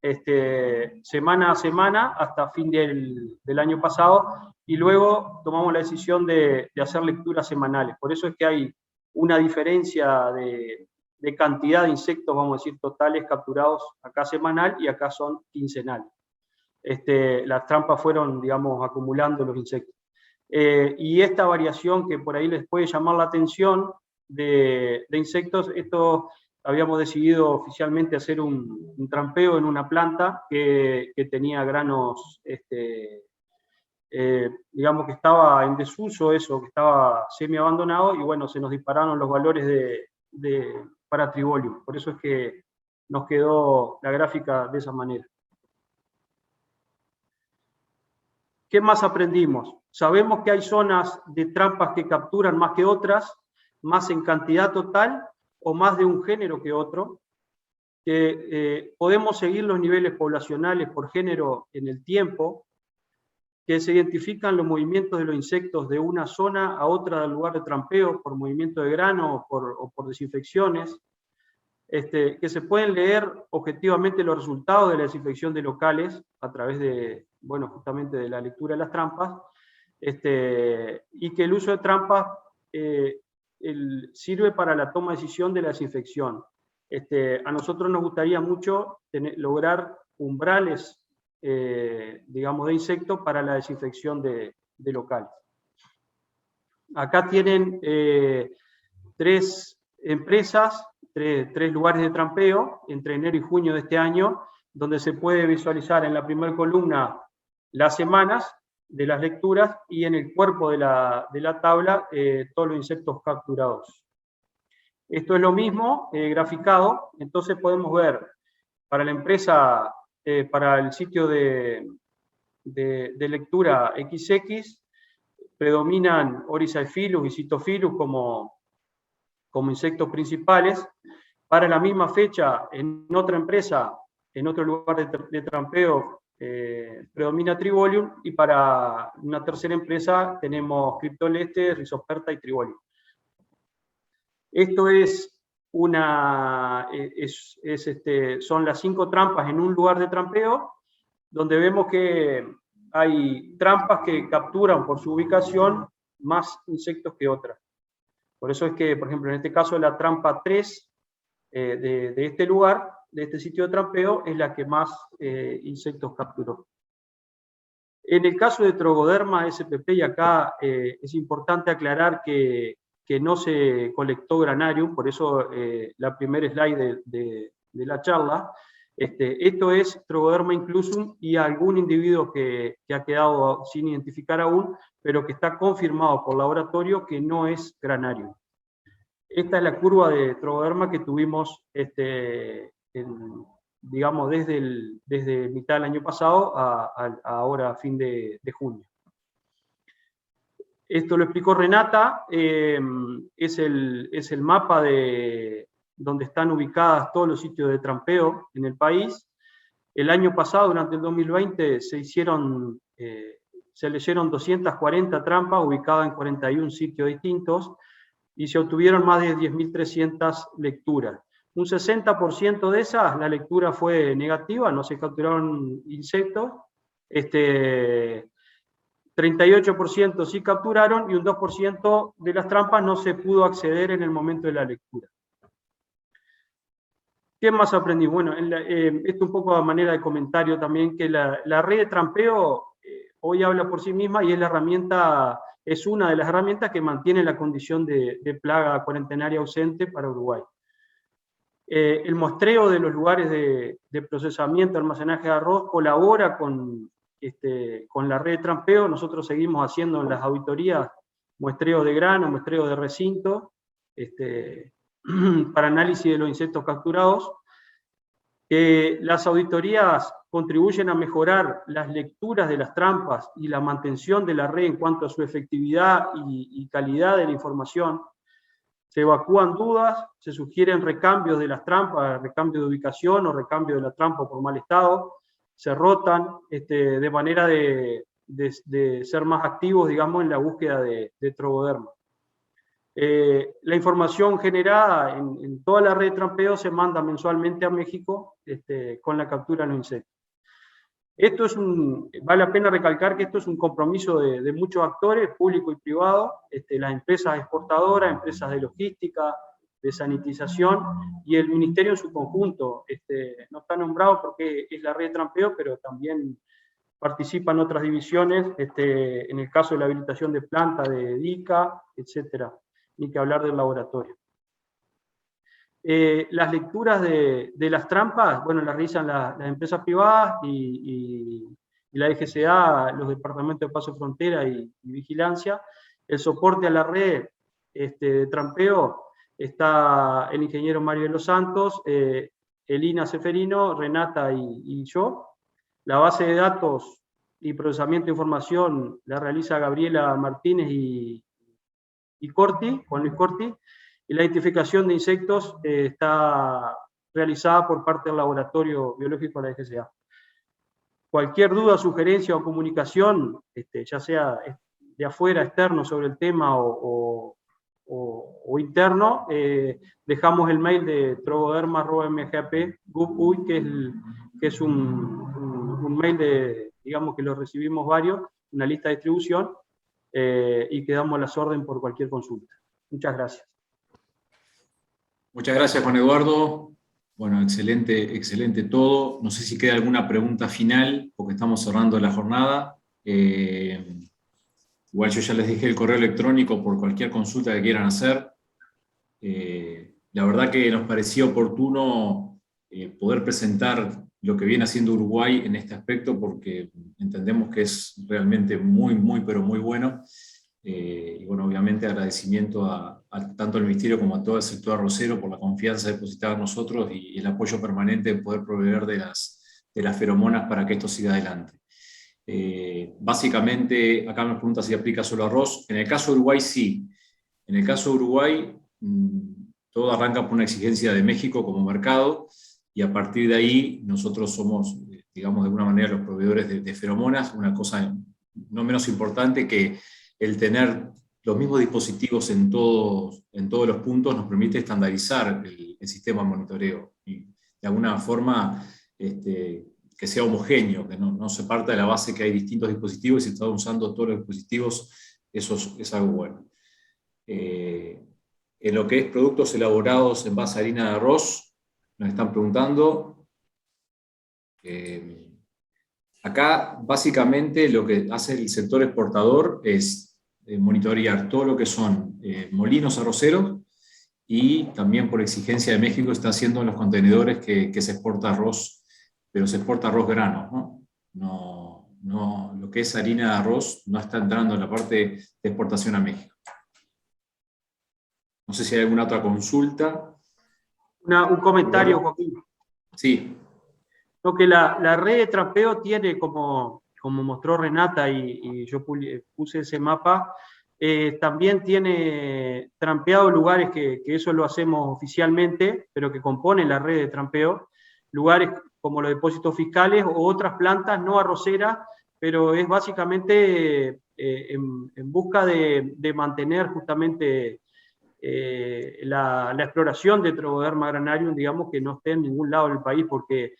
semana a semana hasta fin del año pasado, y luego tomamos la decisión de hacer lecturas semanales. Por eso es que hay una diferencia de cantidad de insectos, vamos a decir, totales capturados acá semanal y acá son quincenales. Las trampas fueron, digamos, acumulando los insectos. Y esta variación que por ahí les puede llamar la atención de insectos, esto habíamos decidido oficialmente hacer un trampeo en una planta que tenía granos, digamos que estaba en desuso, eso, que estaba semi-abandonado, y bueno, se nos dispararon los valores para Tribolium. Por eso es que nos quedó la gráfica de esa manera. ¿Qué más aprendimos? Sabemos que hay zonas de trampas que capturan más que otras, más en cantidad total o más de un género que otro, que podemos seguir los niveles poblacionales por género en el tiempo, que se identifican los movimientos de los insectos de una zona a otra del lugar de trampeo por movimiento de grano o por desinfecciones, que se pueden leer objetivamente los resultados de la desinfección de locales a través de, bueno, justamente de la lectura de las trampas, y que el uso de trampas sirve para la toma de decisión de la desinfección. A nosotros nos gustaría mucho lograr umbrales, digamos, de insectos para la desinfección de locales. Acá tienen 3 empresas, tres lugares de trampeo entre enero y junio de este año, donde se puede visualizar en la primera columna las semanas de las lecturas y en el cuerpo de la tabla todos los insectos capturados. Esto es lo mismo graficado, entonces podemos ver para la empresa, para el sitio de lectura XX, predominan Oryzaephilus y Cytophilus como insectos principales. Para la misma fecha, en otra empresa, en otro lugar de trampeo, predomina Tribolium, y para una tercera empresa tenemos Cryptolestes, Rhizoperta y Tribolium. Esto son las 5 trampas en un lugar de trampeo, donde vemos que hay trampas que capturan por su ubicación más insectos que otras. Por eso es que, por ejemplo, en este caso la trampa 3 de este lugar, de este sitio de trampeo, es la que más insectos capturó. En el caso de Trogoderma spp, y acá es importante aclarar que que no se colectó granarium, por eso la primera slide de la charla. Esto es Trogoderma inclusum y algún individuo que ha quedado sin identificar aún, pero que está confirmado por laboratorio que no es granario. Esta es la curva de Trogoderma que tuvimos, digamos, desde mitad del año pasado a ahora, a fin de junio. Esto lo explicó Renata, es el mapa de donde están ubicadas todos los sitios de trampeo en el país. El año pasado, durante el 2020, se leyeron 240 trampas ubicadas en 41 sitios distintos y se obtuvieron más de 10.300 lecturas. Un 60% de esas, la lectura fue negativa, no se capturaron insectos. 38% sí capturaron y un 2% de las trampas no se pudo acceder en el momento de la lectura. ¿Qué más aprendí? Bueno, esto un poco a manera de comentario también, que la red de trampeo hoy habla por sí misma y es una de las herramientas que mantiene la condición de plaga cuarentenaria ausente para Uruguay. El muestreo de los lugares de procesamiento, almacenaje de arroz colabora con la red de trampeo. Nosotros seguimos haciendo en las auditorías muestreo de grano, muestreo de recinto, para análisis de los insectos capturados. Las auditorías contribuyen a mejorar las lecturas de las trampas y la mantención de la red en cuanto a su efectividad y calidad de la información. Se evacúan dudas, se sugieren recambios de las trampas, recambio de ubicación o recambio de la trampa por mal estado, se rotan de manera de ser más activos, digamos, en la búsqueda de Trogoderma. La información generada en toda la red de trampeo se manda mensualmente a México con la captura de los insectos. Vale la pena recalcar que esto es un compromiso de muchos actores, público y privado, las empresas exportadoras, empresas de logística, de sanitización, y el ministerio en su conjunto. No está nombrado porque es la red de trampeo, pero también participan otras divisiones, en el caso de la habilitación de planta, de DICA, etcétera. Ni que hablar del laboratorio. Las lecturas de las trampas, bueno, las realizan las empresas privadas y la DGCA, los departamentos de paso de frontera y vigilancia. El soporte a la red de trampeo está el ingeniero Mario de los Santos, Elina Ceferino, Renata y yo. La base de datos y procesamiento de información la realiza Gabriela Martínez y Juan Luis Corti, y la identificación de insectos está realizada por parte del Laboratorio Biológico de la DGCA. Cualquier duda, sugerencia o comunicación, ya sea de afuera, externo sobre el tema o interno, dejamos el mail de trogoderma@mgap.gov.uy, que es un mail digamos que lo recibimos varios, una lista de distribución, y quedamos a las órdenes por cualquier consulta. Muchas gracias. Muchas gracias, Juan Eduardo. Bueno, excelente todo. No sé si queda alguna pregunta final, porque estamos cerrando la jornada. Igual yo ya les dejé el correo electrónico por cualquier consulta que quieran hacer. La verdad que nos parecía oportuno poder presentar lo que viene haciendo Uruguay en este aspecto, porque entendemos que es realmente pero muy bueno. Y bueno, obviamente agradecimiento tanto al Ministerio como a todo el sector arrocero por la confianza depositada en nosotros y el apoyo permanente en poder proveer de las feromonas para que esto siga adelante. Básicamente, acá me pregunta si aplica solo arroz. En el caso de Uruguay, sí. En el caso de Uruguay, todo arranca por una exigencia de México como mercado, y a partir de ahí nosotros somos, digamos, de alguna manera los proveedores de feromonas. Una cosa no menos importante que el tener los mismos dispositivos en todos los puntos nos permite estandarizar el sistema de monitoreo y de alguna forma que sea homogéneo, que no se parta de la base que hay distintos dispositivos y se están usando todos los dispositivos. Eso es algo bueno. En lo que es productos elaborados en base a harina de arroz, nos están preguntando. Acá básicamente lo que hace el sector exportador es monitorear todo lo que son molinos arroceros, y también por exigencia de México está haciendo en los contenedores que se exporta arroz, pero se exporta arroz grano, ¿no? Lo que es harina de arroz no está entrando en la parte de exportación a México. No sé si hay alguna otra consulta. Un comentario, Joaquín. Sí. Lo que la red de trampeo tiene, como mostró Renata y yo puse ese mapa, también tiene trampeados lugares que eso lo hacemos oficialmente, pero que componen la red de trampeo, lugares como los depósitos fiscales o otras plantas no arroceras, pero es básicamente en busca de mantener justamente la exploración de Trogoderma granarium, digamos, que no esté en ningún lado del país, porque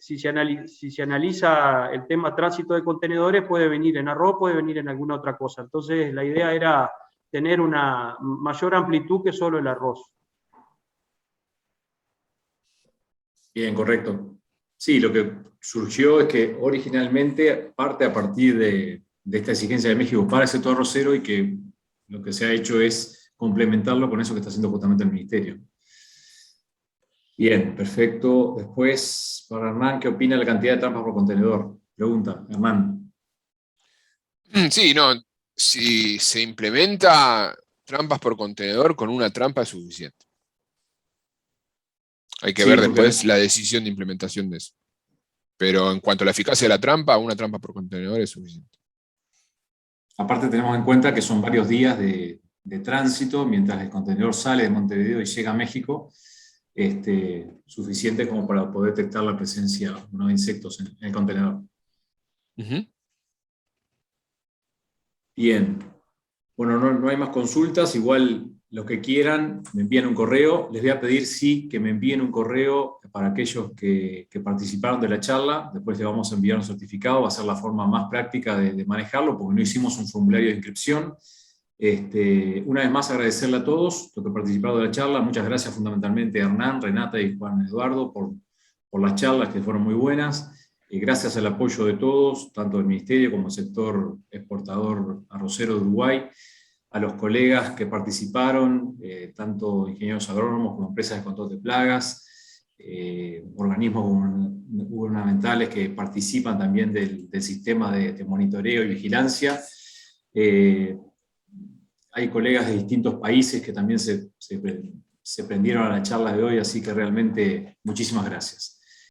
si se analiza el tema tránsito de contenedores, puede venir en arroz, puede venir en alguna otra cosa. Entonces, la idea era tener una mayor amplitud que solo el arroz. Bien, correcto. Sí, lo que surgió es que originalmente parte a partir de esta exigencia de México para el sector arrocero, y que lo que se ha hecho es complementarlo con eso que está haciendo justamente el Ministerio. Bien, perfecto. Después, para Hernán, ¿qué opina de la cantidad de trampas por contenedor? Pregunta, Hernán. Sí, no, si se implementa trampas por contenedor, con una trampa es suficiente. Hay que ver después la decisión de implementación de eso. Pero en cuanto a la eficacia de la trampa, una trampa por contenedor es suficiente. Aparte tenemos en cuenta que son varios días de tránsito mientras el contenedor sale de Montevideo y llega a México, suficiente como para poder detectar la presencia de insectos en el contenedor. Bien. Bueno, no hay más consultas. Igual, los que quieran, me envían un correo. Les voy a pedir, sí, que me envíen un correo para aquellos que participaron de la charla. Después les vamos a enviar un certificado. Va a ser la forma más práctica de manejarlo, porque no hicimos un formulario de inscripción. Una vez más, agradecerle a todos los que participaron de la charla. Muchas gracias fundamentalmente a Hernán, Renata y Juan Eduardo por las charlas, que fueron muy buenas. Gracias al apoyo de todos, tanto del Ministerio como del sector exportador arrocero de Uruguay, a los colegas que participaron, tanto ingenieros agrónomos como empresas de control de plagas, organismos gubernamentales que participan también del sistema de monitoreo y vigilancia. Hay colegas de distintos países que también se prendieron a la charla de hoy, así que realmente muchísimas gracias.